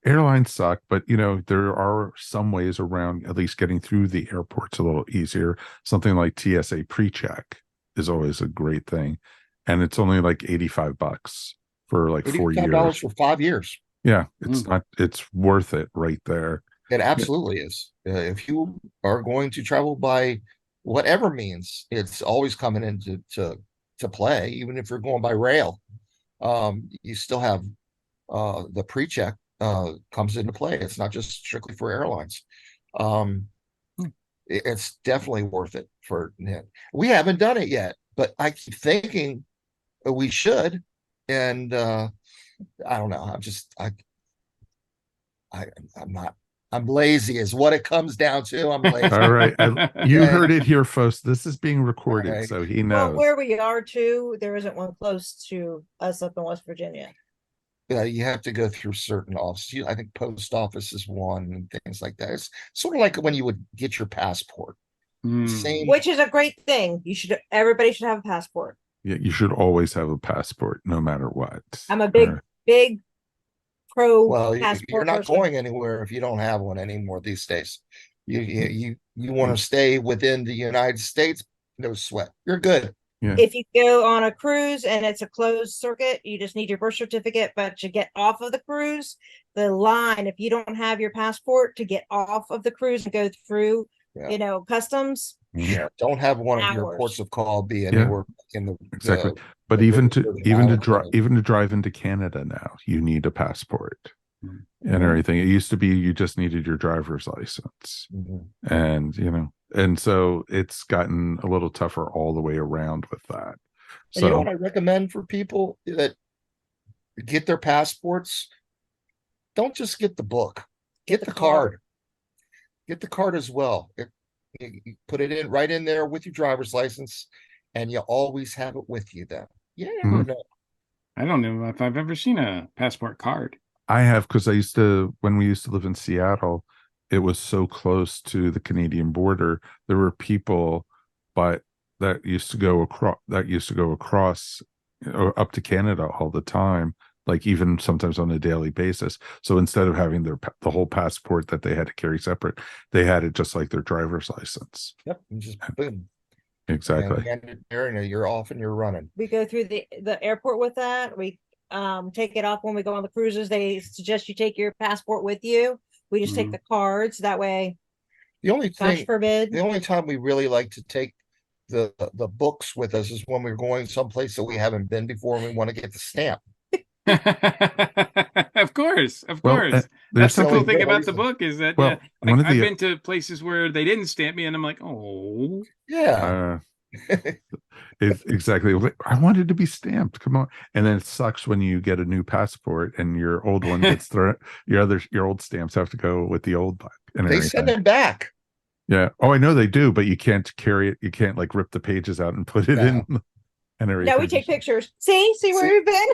airlines suck, but there are some ways around at least getting through the airports a little easier. Something like TSA pre-check is always a great thing, and it's only like $85 for like 4 years. $85 for 5 years. Yeah, it's worth it right there. It absolutely is. If you are going to travel by whatever means, it's always coming into to play. Even if you're going by rail, you still have the pre-check comes into play. It's not just strictly for airlines. It's definitely worth it for. We haven't done it yet, but I keep thinking we should. And I don't know. I'm not I'm lazy is what it comes down to. I'm lazy. All right. You Okay. heard it here, folks. This is being recorded, All right. so he Well, knows. where we are too, there isn't one close to us up in West Virginia. You have to go through certain offices. I think post office is one and things like that. It's sort of like when you would get your passport. Same. Which is a great thing. Everybody should have a passport. Yeah, you should always have a passport, no matter what. I'm a big pro Well, you're passport not person. going anywhere if you don't have one anymore these days. You want to stay within the United States, no sweat. You're good. Yeah. If you go on a cruise and it's a closed circuit, you just need your birth certificate. But to get off of the cruise, the line, if you don't have your passport to get off of the cruise and go through, customs. Yeah, don't have one of your Hours. ports of call be anywhere in the Exactly. But even to drive into Canada now, you need a passport and everything. It used to be you just needed your driver's license, and and so it's gotten a little tougher all the way around with that. And you know what I recommend for people that get their passports? Don't just get the book. Get the card. Get the card as well. You put it in right in there with your driver's license, and you always have it with you then. You never know. I don't know if I've ever seen a passport card. I have, because when we used to live in Seattle, it was so close to the Canadian border. There were people, but that used to go across up to Canada all the time, like even sometimes on a daily basis. So instead of having the whole passport that they had to carry separate, they had it just like their driver's license. Yep, and just boom. Exactly. And you're off and you're running. We go through the airport with that. We take it off when we go on the cruises. They suggest you take your passport with you. We just take the cards that way. The only thing, gosh forbid, the only time we really like to take the books with us is when we're going someplace that we haven't been before and we want to get the stamp. Of course. Well, That's the cool thing about the book is that I've been to places where they didn't stamp me, and I'm like, oh, yeah. Exactly. I wanted to be stamped. Come on. And then it sucks when you get a new passport and your old one gets thrown. Your old stamps have to go with the old book. And they send them back. Yeah. Oh, I know they do, but you can't carry it. You can't like rip the pages out and put it in. And everything. No, we take pictures. See where we've been.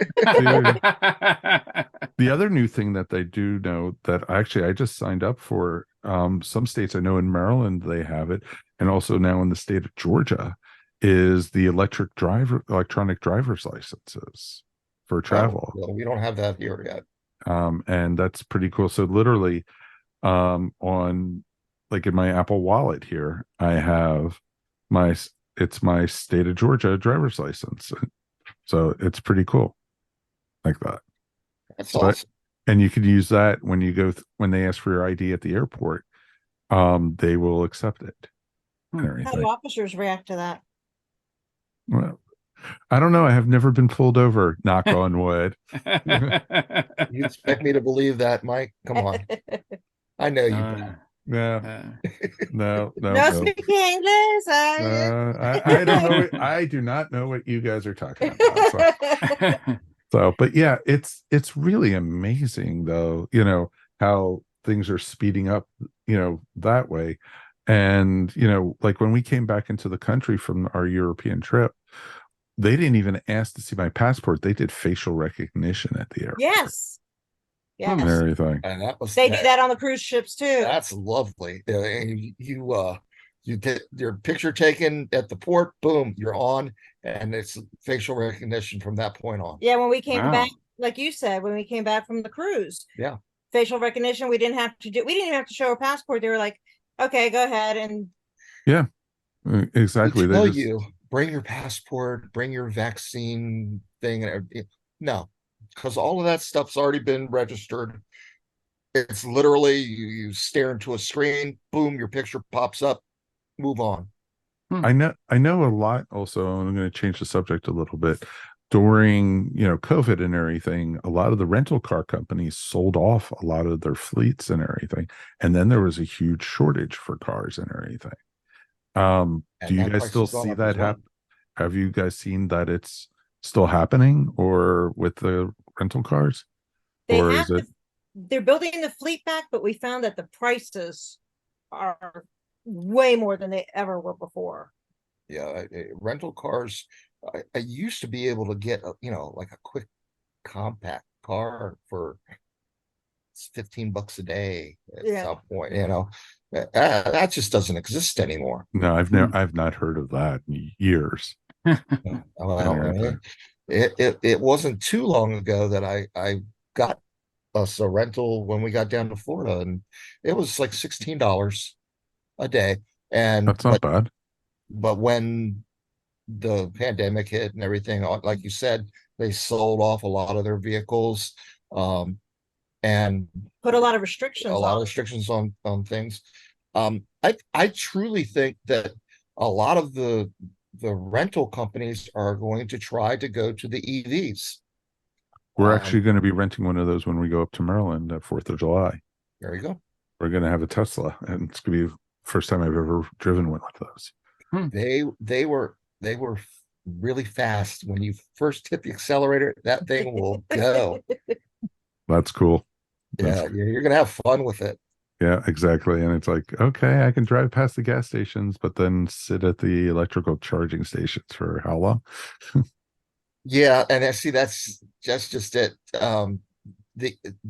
The other new thing that they do know that actually I just signed up for. Some states, I know in Maryland they have it, and also now in the state of Georgia, is the electronic driver's licenses for travel. Well, we don't have that here yet. And that's pretty cool. So literally, on like in my Apple Wallet here, I have it's my state of Georgia driver's license. So it's pretty cool like that. That's awesome. And you can use that when you go when they ask for your ID at the airport. They will accept it. How do officers react to that? Well, I don't know. I have never been pulled over, knock on wood. You expect me to believe that, Mike? Come on. I know you. Yeah. No. Speaking English. I don't know. I do not know what you guys are talking about. So, but yeah, it's really amazing though, how things are speeding up, that way. And, like when we came back into the country from our European trip, they didn't even ask to see my passport. They did facial recognition at the airport. Yes. And everything. And they do that on the cruise ships too. That's lovely. And you get your picture taken at the port, boom, you're on, and it's facial recognition from that point on. Yeah, when we came back, like you said, when we came back from the cruise, facial recognition, we didn't even have to show our passport. They were like, okay, go ahead. And yeah, exactly. They tell you, bring your passport, bring your vaccine thing. No, because all of that stuff's already been registered. It's literally you stare into a screen, boom, your picture pops up, move on. I know a lot. Also, I'm going to change the subject a little bit. During COVID and everything, a lot of the rental car companies sold off a lot of their fleets and everything, and then there was a huge shortage for cars and everything. Do you guys still see that happen? Have you guys seen that it's still happening, or with the rental cars? They have they're building the fleet back, but we found that the prices are way more than they ever were before. Yeah, rental cars. I used to be able to get like a quick compact car for $15 a day at some point. That just doesn't exist anymore. No, I've not heard of that in years. Well, it wasn't too long ago that I got us a rental when we got down to Florida, and it was like $16 a day. And That's not bad. But when the pandemic hit and everything, like you said, they sold off a lot of their vehicles, and put a lot of restrictions on things. I truly think that a lot of the rental companies are going to try to go to the EVs. We're actually going to be renting one of those when we go up to Maryland at 4th of July. There you go. We're going to have a Tesla, and it's going to be the first time I've ever driven one of those. They were really fast. When you first hit the accelerator, that thing will go. That's cool. Yeah, you're going to have fun with it. Yeah, exactly. And it's like, okay, I can drive past the gas stations, but then sit at the electrical charging stations for how long? Yeah, and I see that's just it. The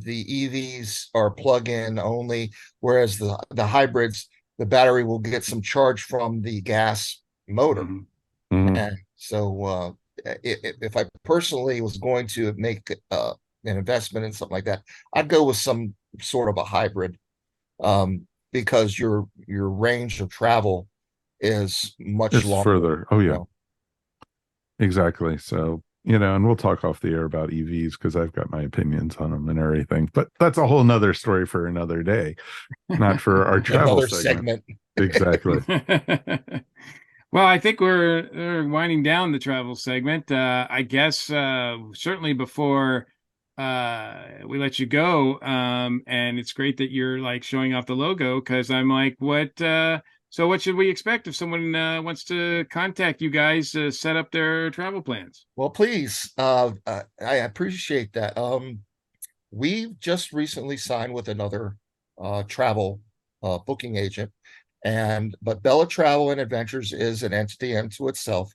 EVs are plug-in only, whereas the hybrids, the battery will get some charge from the gas motor. Mm-hmm. And so if I personally was going to make an investment in something like that, I'd go with some sort of a hybrid, because your range of travel is much longer. Further. Oh yeah. Exactly. So, and we'll talk off the air about EVs because I've got my opinions on them and everything. But that's a whole nother story for another day, not for our travel segment. Exactly. Well, I think we're winding down the travel segment. I guess certainly before we let you go, and it's great that you're like showing off the logo, because I'm like, so what should we expect if someone wants to contact you guys to set up their travel plans? Well, please. I appreciate that. We've just recently signed with another travel booking agent, but Bella Travel and Adventures is an entity unto itself.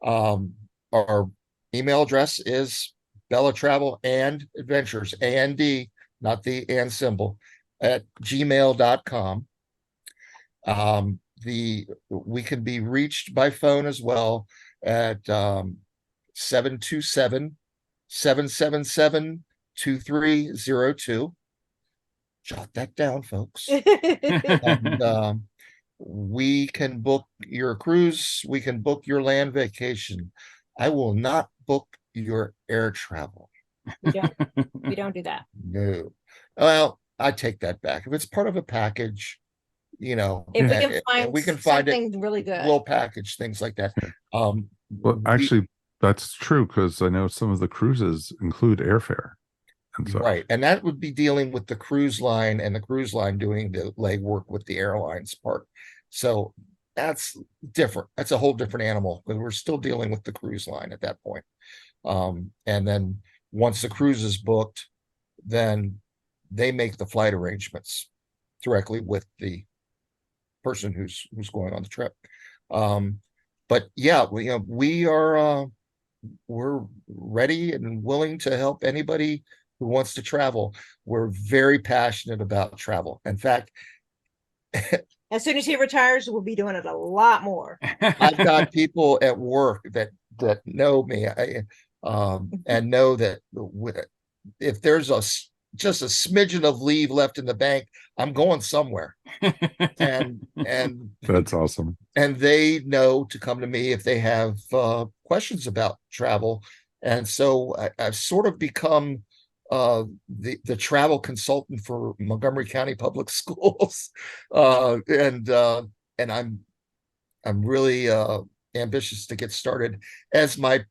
Our email address is Bella Travel and Adventures, A-N-D, not the and symbol, at gmail.com. We can be reached by phone as well at 727-777-2302. Jot that down, folks. And we can book your cruise. We can book your land vacation. I will not book your air travel. We don't do that. No. Well, I take that back. If it's part of a package, if we can find something really good, we'll package things like that. Well, actually, that's true, because I know some of the cruises include airfare. And so. Right. And that would be dealing with the cruise line, and the cruise line doing the legwork with the airlines part. So that's different. That's a whole different animal, but we're still dealing with the cruise line at that point. And then once the cruise is booked, then they make the flight arrangements directly with the person who's going on the trip. But yeah, we're ready and willing to help anybody who wants to travel. We're very passionate about travel. In fact, as soon as he retires, we'll be doing it a lot more. I've got people at work that know me, and know that if there's just a smidgen of leave left in the bank, I'm going somewhere. and that's awesome. And they know to come to me if they have questions about travel. And so I've sort of become the travel consultant for Montgomery County Public Schools. And I'm really ambitious to get started as my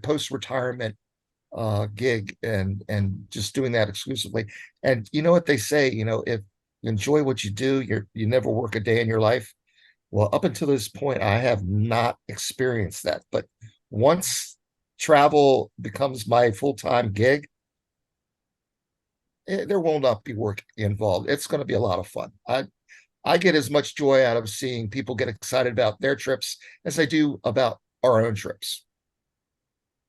post-retirement gig, and just doing that exclusively. And you know what they say, if you enjoy what you do, you never work a day in your life. Well, up until this point, I have not experienced that. But once travel becomes my full-time gig, there will not be work involved. It's going to be a lot of fun. I get as much joy out of seeing people get excited about their trips as I do about our own trips.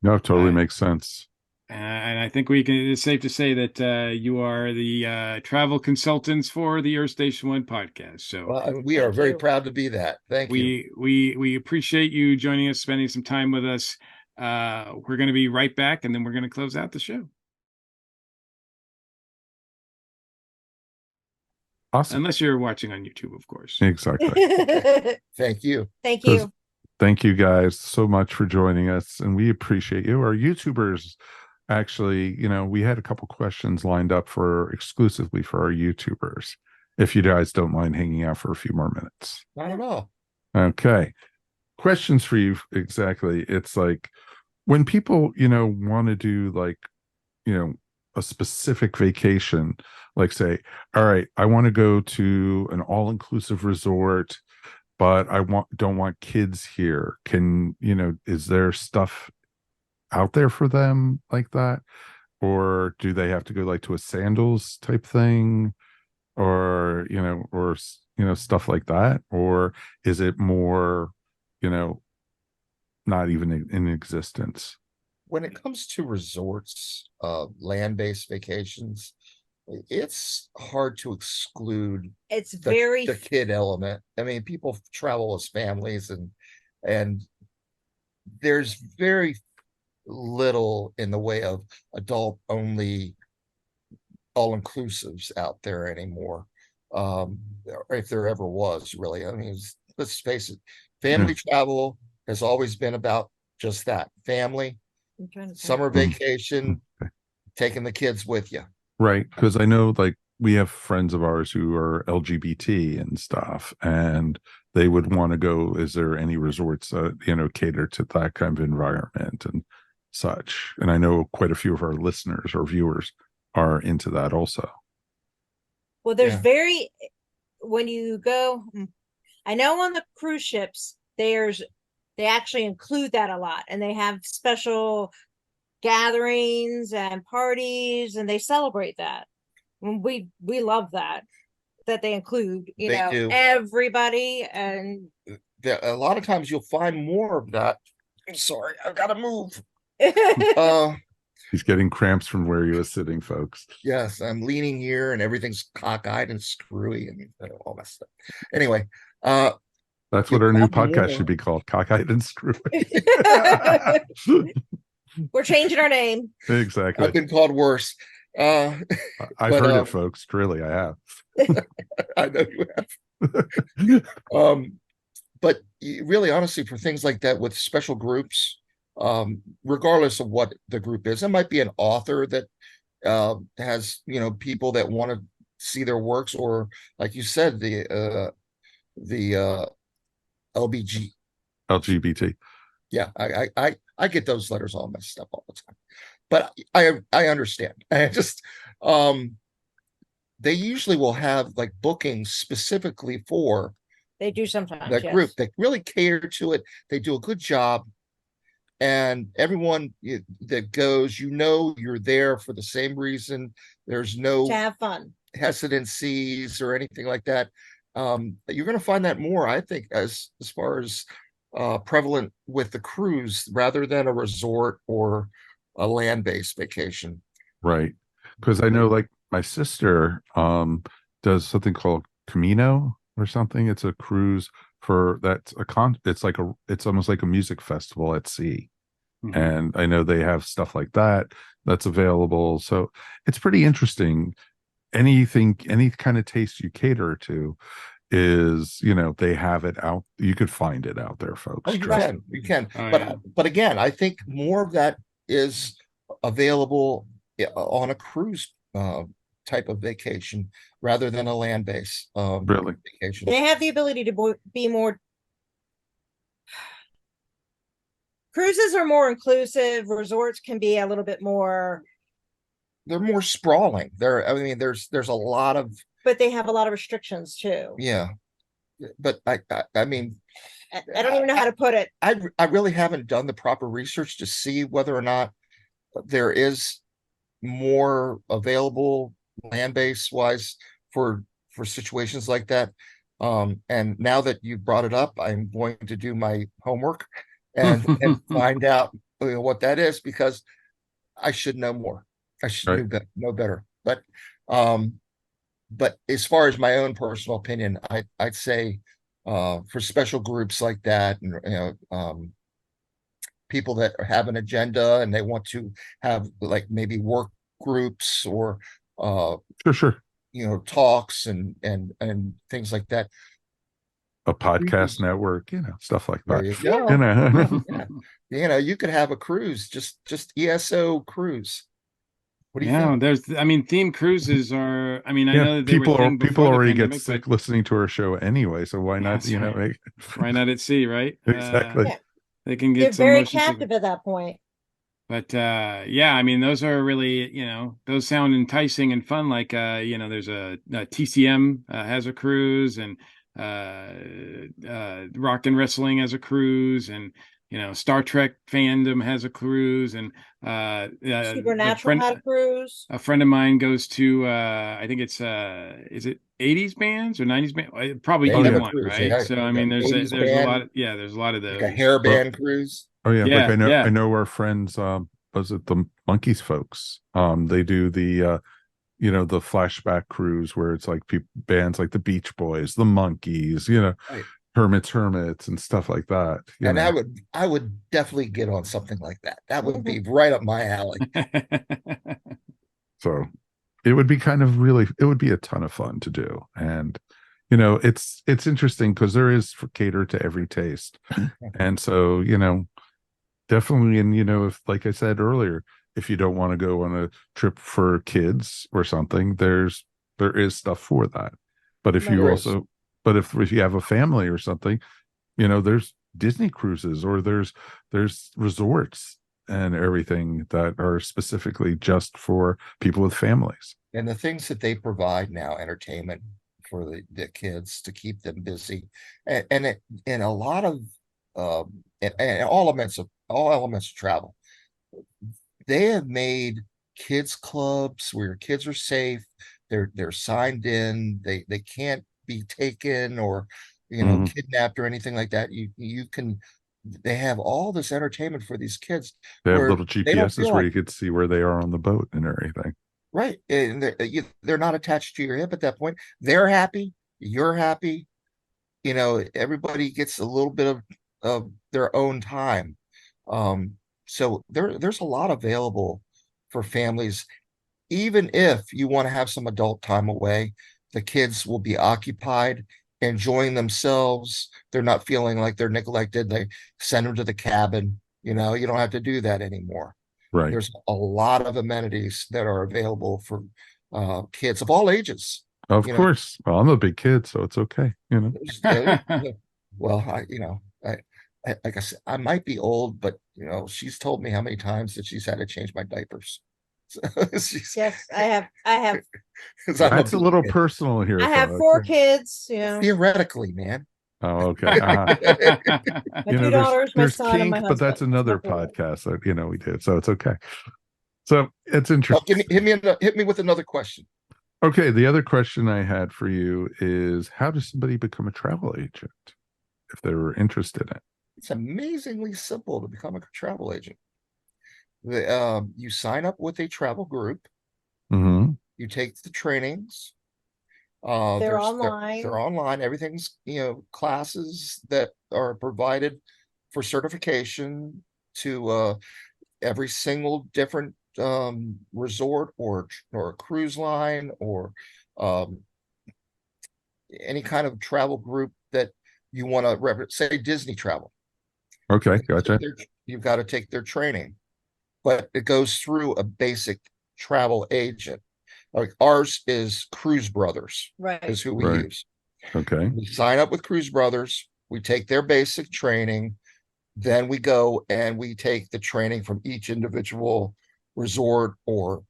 No, totally makes sense. And I think it's safe to say that you are the travel consultants for the Earth Station One podcast. So well, we are very proud to be that. Thank you. We appreciate you joining us, spending some time with us. We're going to be right back, and then we're going to close out the show. Awesome. Unless you're watching on YouTube, of course. Exactly. Thank you. Thank you. Thank you guys so much for joining us, and we appreciate you. Our YouTubers, actually, we had a couple questions lined up exclusively for our YouTubers. If you guys don't mind hanging out for a few more minutes. Not at all. Okay. Questions for you. Exactly. It's like when people, want to do like, a specific vacation, like say, all right, I want to go to an all-inclusive resort, but I don't want kids here. Is there stuff out there for them like that? Or do they have to go like to a sandals type thing? Or stuff like that? Or is it more, not even in existence? When it comes to resorts, land-based vacations, it's hard to exclude It's very the kid element. I mean, people travel as families, and there's very little in the way of adult only all-inclusives out there anymore. If there ever was, really. I mean, let's face it, family travel has always been about just that: family, summer vacation, taking the kids with you. Right. Because I know like we have friends of ours who are LGBT and stuff, and they would want to go. Is there any resorts cater to that kind of environment and such? And I know quite a few of our listeners or viewers are into that also. Well, there's when you go, I know on the cruise ships, they actually include that a lot, and they have special gatherings and parties, and they celebrate that. We love that they include, everybody. And a lot of times you'll find more of that. I'm sorry, I've got to move. He's getting cramps from where he was sitting, folks. Yes, I'm leaning here and everything's cockeyed and screwy and all that stuff. Anyway, that's what our new podcast should be called, Cockeyed and Screwy. We're changing our name. Exactly. I've been called worse. I've heard it, folks. Truly, I have. I know you have. But really, honestly, for things like that with special groups, regardless of what the group is, it might be an author that has people that want to see their works, or like you said, the LGBT. Yeah, I get those letters all messed up all the time, but I understand. I just they usually will have like bookings specifically for they do sometimes that group. They really cater to it. They do a good job, and everyone that goes, you're there for the same reason. There's no to have fun hesitancies or anything like that. You're going to find that more, I think, as far as prevalent with the cruise rather than a resort or a land-based vacation. Right. Because I know like my sister does something called Camino or something. It's a cruise it's almost like a music festival at sea. Mm-hmm. And I know they have stuff like that's available. So it's pretty interesting. Any kind of taste you cater to is, they have it out. You could find it out there, folks. Oh, you can. But again, I think more of that is available on a cruise type of vacation rather than a land-based really vacation. They have the ability to be more. Cruises are more inclusive. Resorts can be a little bit more. They're more sprawling. There's a lot of. But they have a lot of restrictions too. Yeah, but I mean, I don't even know how to put it. I really haven't done the proper research to see whether or not there is more available land base wise for situations like that. And now that you brought it up, I'm going to do my homework and find out what that is, because I should know more. I should Right. know better. But as far as my own personal opinion, I'd say for special groups like that, and people that have an agenda and they want to have like maybe work groups or Sure. talks and things like that. A podcast network, stuff like There that. you go. You know. Yeah. You could have a cruise, just ESO cruise. What do you think? Theme cruises are, I Yeah, know that they were a thing people before the already get pandemic, sick but listening to our show anyway, so why not, that's right. make Why not at sea, right? exactly. Yeah. They can They're get some very motion sickness. captive at that point. But those are really, those sound enticing and fun. Like there's a TCM has a cruise, and Rock and Wrestling has a cruise, and Star Trek fandom has a cruise, and Supernatural had a cruise. a friend of mine goes to I think it's is it 80s bands or 90s band? Probably They either have a one, cruise, right? yeah. So Yeah. there's 80s a lot band, there's a lot of like a those. hairband cruise. Oh yeah, like Yeah. I know our friends, was it the Monkeys folks? They do the the flashback cruise where it's like bands like the Beach Boys, the Monkeys, Right. Hermits and stuff like that. And I would definitely get on something like that. That would be Mm-hmm. right up my alley. So it would be it would be a ton of fun to do. And it's interesting because there is for cater to every taste. And so, definitely. And, if, like I said earlier, if you don't want to go on a trip for kids or something, there is stuff for that. But if you also, but if you have a family or something, there's Disney cruises, or there's resorts and everything that are specifically just for people with families. And the things that they provide now, entertainment for the kids to keep them busy, and a lot of and all elements of travel. They have made kids clubs where kids are safe. They're signed in. They can't be taken or kidnapped or anything like that. You can. They have all this entertainment for these kids. They have where little they don't GPSs feel where like, you could see where they are on the boat and everything. right, and they're not attached to your hip at that point. They're happy. You're happy. Everybody gets a little bit of their own time. So there's a lot available for families. Even if you want to have some adult time away, the kids will be occupied, enjoying themselves. They're not feeling like they're neglected. They send them to the cabin. You don't have to do that anymore. Right. There's a lot of amenities that are available for kids of all ages. Of course. Well, I'm a big kid, so it's okay. Well, like I said, I might be old, but she's told me how many times that she's had to change my diapers. So Yes, I have. That's a little personal here. I have 4 kids. Theoretically, man. Oh, okay. My 2 daughters, my there's son, kink, and my but husband. that's another podcast that we did, so it's okay. So it's interesting. Hit me with another question. Okay, the other question I had for you is, how does somebody become a travel agent if they were interested in it? It's amazingly simple to become a travel agent. You sign up with a travel group. Mm-hmm. You take the trainings. They're online. They're online. Everything's classes that are provided for certification to every single different resort or cruise line or any kind of travel group that you want to say Disney travel. Okay, gotcha. You've got to take their training, but it goes through a basic travel agent. Like ours is Cruise Brothers, right? Is who we use. Okay. We sign up with Cruise Brothers. We take their basic training. Then we go and we take the training from each individual resort or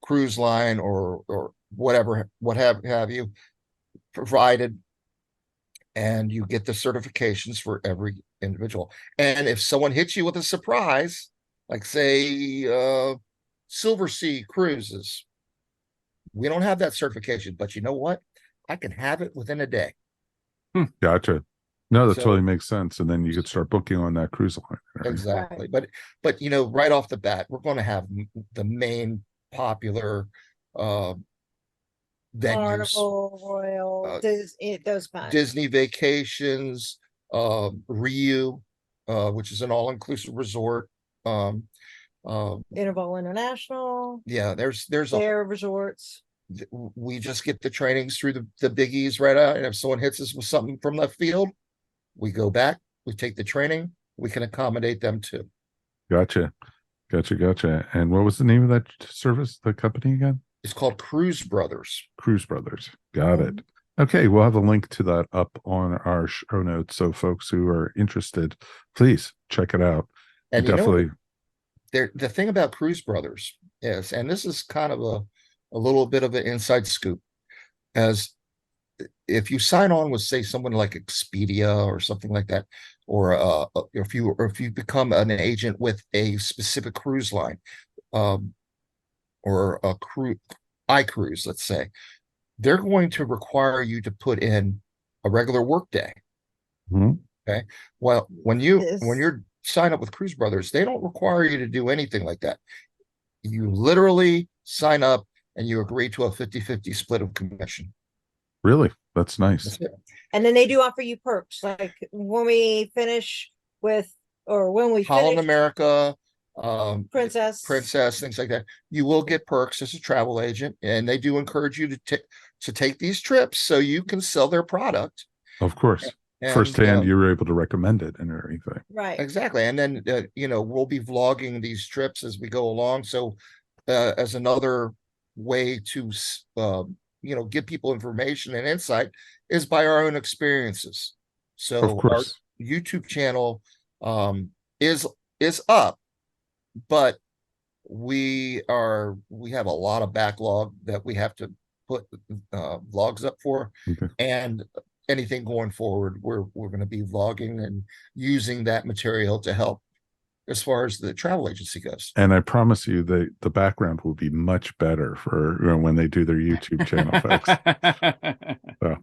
cruise line or whatever, what have you provided. And you get the certifications for every individual. And if someone hits you with a surprise, like say Silver Sea Cruises, We don't have that certification, but you know what? I can have it within a day. Gotcha. No, that So totally makes sense. And then you could start booking on that cruise line. and everything. exactly. But you know, right off the bat, we're going to have the main popular venues, Carnival, Royal, uh, those kinds. Disney Vacations, Ryu, which is an all-inclusive resort. Um, Interval International, yeah, there's their resorts. we just get the trainings through the biggies right out. And if someone hits us with something from left field, we go back, we take the training, we can accommodate them too. Gotcha. And what was the name of that service, the company again? It's called Cruise Brothers. Cruise Brothers. Got it. Okay, we'll have a link to that up on our show notes. So folks who are interested, please check it out. And Definitely. The thing about Cruise Brothers is, and this is kind of a little bit of an inside scoop, as if you sign on with, say, someone like Expedia or something like that, or if you become an agent with a specific cruise line, or a iCruise, let's say, they're going to require you to put in a regular work day. Mhm. Okay. Well, when you're sign up with Cruise Brothers, they don't require you to do anything like that. You literally sign up and you agree to a 50-50 split of commission. Really? That's nice. That's it. And then they do offer you perks, like when we finish with, or when we Holland finish America, Princess. things like that. You will get perks as a travel agent, and they do encourage you to take these trips so you can sell their product. Of course. And, firsthand, you were able to recommend it and everything. Right. Exactly. And then, we'll be vlogging these trips as we go along. So, as another way to, give people information and insight is by our own experiences. So Of course. our YouTube channel is up, but we have a lot of backlog that we have to put vlogs up for. Okay. And anything going forward, we're going to be vlogging and using that material to help as far as the travel agency goes. And I promise you the background will be much better for when they do their YouTube channel, folks. So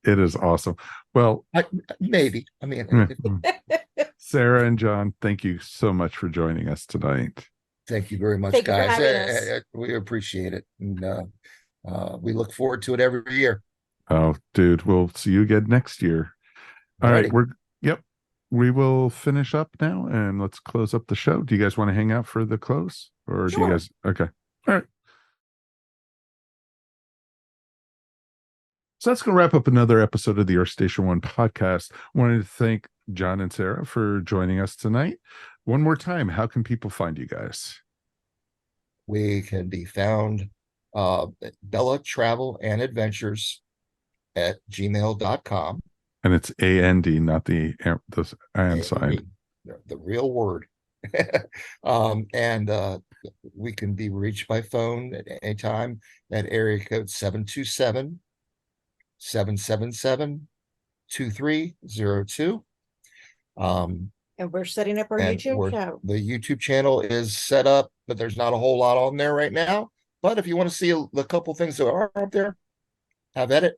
it is awesome. Well, Maybe. I mean, Sarah and John, thank you so much for joining us tonight. Thank you very much, Thank you for guys. having us. We appreciate it. And we look forward to it every year. Oh, dude, we'll see you again next year. All right, we will finish up now and let's close up the show. Do you guys want to hang out for the close, or do you guys? Okay, all right. So that's going to wrap up another episode of the Earth Station One podcast. I wanted to thank John and Sarah for joining us tonight. One more time, how can people find you guys? We can be found Bella Travel and Adventures at gmail.com. And it's AND, not the and sign. The real word. And we can be reached by phone at any time at area code 727-777-2302. And we're setting up our YouTube channel. The YouTube channel is set up, but there's not a whole lot on there right now. But if you want to see the couple things that are up there, have at it.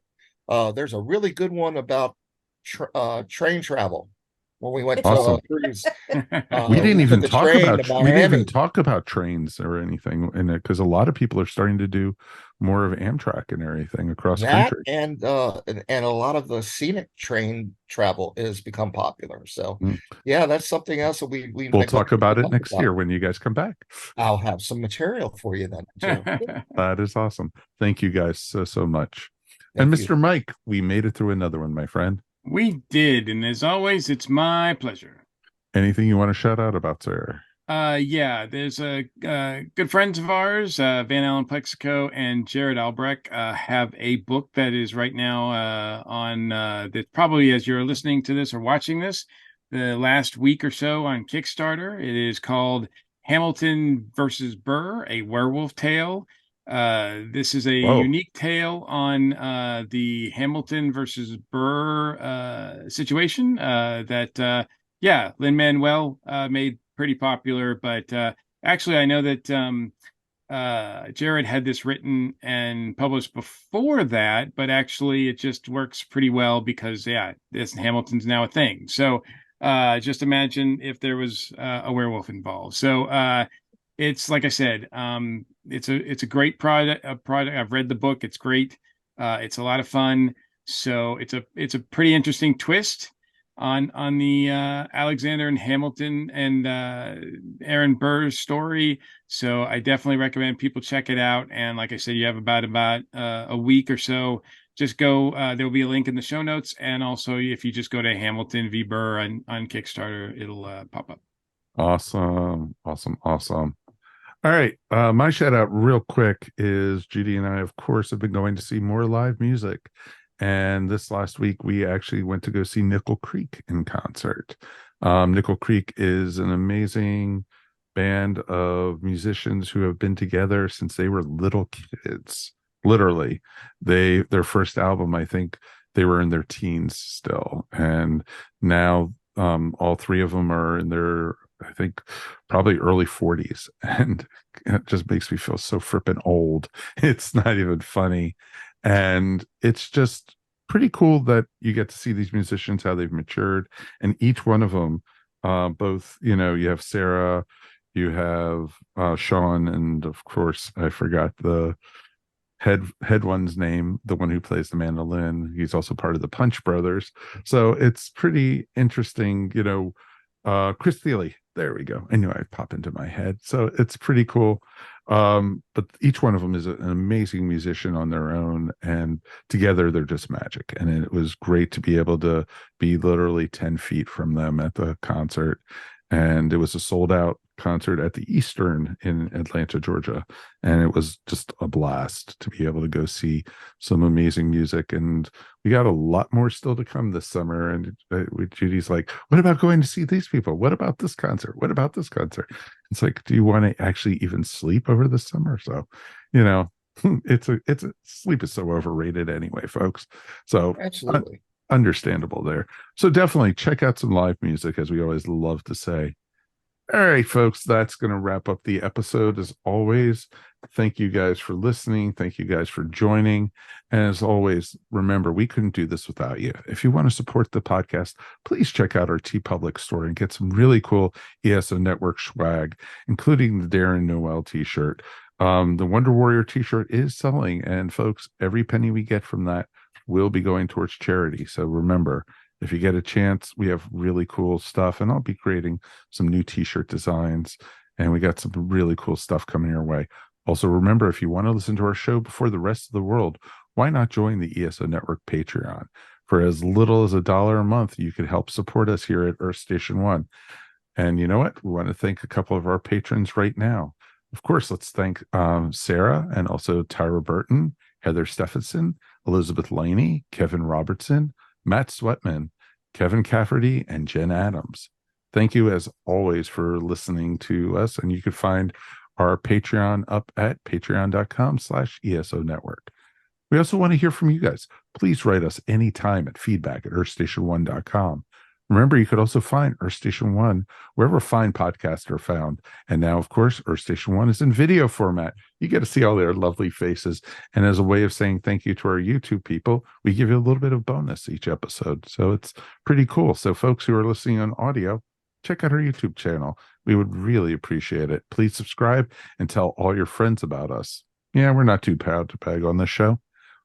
There's a really good one about train travel when we went Awesome. to a cruise. We didn't even talk about trains or anything in it, because a lot of people are starting to do more of Amtrak and everything across country. And a lot of the scenic train travel has become popular. So yeah, that's something else that we'll talk about it next year when you guys come back. I'll have some material for you then too. That is awesome. Thank you guys so much. Thank and you. Mr. Mike, we made it through another one, my friend. We did, and as always, it's my pleasure. Anything you want to shout out about, sir? Yeah, there's good friends of ours, Van Allen Plexico and Jared Albrecht, have a book that is right now on that probably as you're listening to this or watching this, the last week or so on Kickstarter. It is called Hamilton versus Burr, a werewolf tale. This is a unique tale on the Hamilton versus Burr situation that Lin-Manuel made pretty popular, but actually I know that Jared had this written and published before that, but actually it just works pretty well because this Hamilton's now a thing. So just imagine if there was a werewolf involved. So it's like I said, it's a great product. I've read the book. It's great. It's a lot of fun. So it's a pretty interesting twist on the Alexander and Hamilton and Aaron Burr story. So I definitely recommend people check it out. And like I said, you have about a week or so. Just go. There will be a link in the show notes, and also if you just go to Hamilton v. Burr on Kickstarter, it'll pop up. Awesome. All right. My shout out real quick is Judy and I, of course, have been going to see more live music. And this last week, we actually went to go see Nickel Creek in concert. Nickel Creek is an amazing band of musicians who have been together since they were little kids. Literally, their first album, I think they were in their teens still. And now all three of them are in their, I think, probably early 40s. And it just makes me feel so frippin' old. It's not even funny. And it's just pretty cool that you get to see these musicians, how they've matured. And each one of them, both, you have Sarah, you have Sean, and of course, I forgot the head one's name, the one who plays the mandolin. He's also part of the Punch Brothers. So it's pretty interesting, Chris Thiele. There we go. I knew I'd pop into my head. So it's pretty cool. But each one of them is an amazing musician on their own, and together they're just magic. And it was great to be able to be literally 10 feet from them at the concert. And it was a sold out concert at the Eastern in Atlanta, Georgia. And it was just a blast to be able to go see some amazing music. And we got a lot more still to come this summer. And Judy's like, what about going to see these people? What about this concert? What about this concert? It's like, do you want to actually even sleep over the summer? So, sleep is so overrated anyway, folks. So Absolutely. Understandable there. So definitely check out some live music, as we always love to say. All right, folks, that's going to wrap up the episode. As always, thank you guys for listening. Thank you guys for joining. And as always, remember, we couldn't do this without you. If you want to support the podcast, please check out our Tee-Public store and get some really cool ESO Network swag, including the Darren Noel t-shirt. The Wonder Warrior t-shirt is selling. And folks, every penny we get from that will be going towards charity. So remember, if you get a chance, we have really cool stuff, and I'll be creating some new t-shirt designs, and we got some really cool stuff coming your way. Also, remember, if you want to listen to our show before the rest of the world, why not join the ESO Network Patreon? For as little as $1 a month, you could help support us here at Earth Station One. And you know what? We want to thank a couple of our patrons right now. Of course, let's thank Sarah, and also Tyra Burton, Heather Stephenson, Elizabeth Laney, Kevin Robertson, Matt Sweatman, Kevin Cafferty, and Jen Adams. Thank you, as always, for listening to us. And you can find our Patreon up at patreon.com/ESO Network. We also want to hear from you guys. Please write us anytime at feedback@earthstation1.com. Remember, you could also find Earth Station One wherever fine podcasts are found. And now, of course, Earth Station One is in video format. You get to see all their lovely faces. And as a way of saying thank you to our YouTube people, we give you a little bit of bonus each episode. So it's pretty cool. So folks who are listening on audio, check out our YouTube channel. We would really appreciate it. Please subscribe and tell all your friends about us. Yeah, we're not too proud to bag on this show.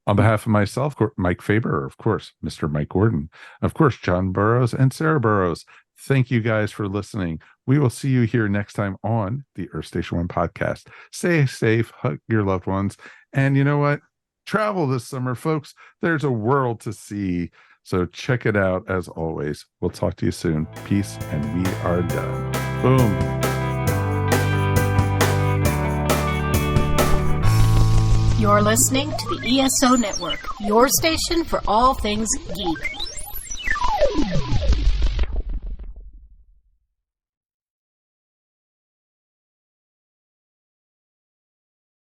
On behalf of myself, Mike Faber, of course, Mr. Mike Gordon, of course, John Burroughs and Sarah Burroughs, thank you guys for listening. We will see you here next time on the Earth Station One podcast. Stay safe, hug your loved ones, and you know what? Travel this summer, folks. There's a world to see, so check it out. As always, we'll talk to you soon. Peace, and we are done. Boom. You're listening to the ESO Network, your station for all things geek.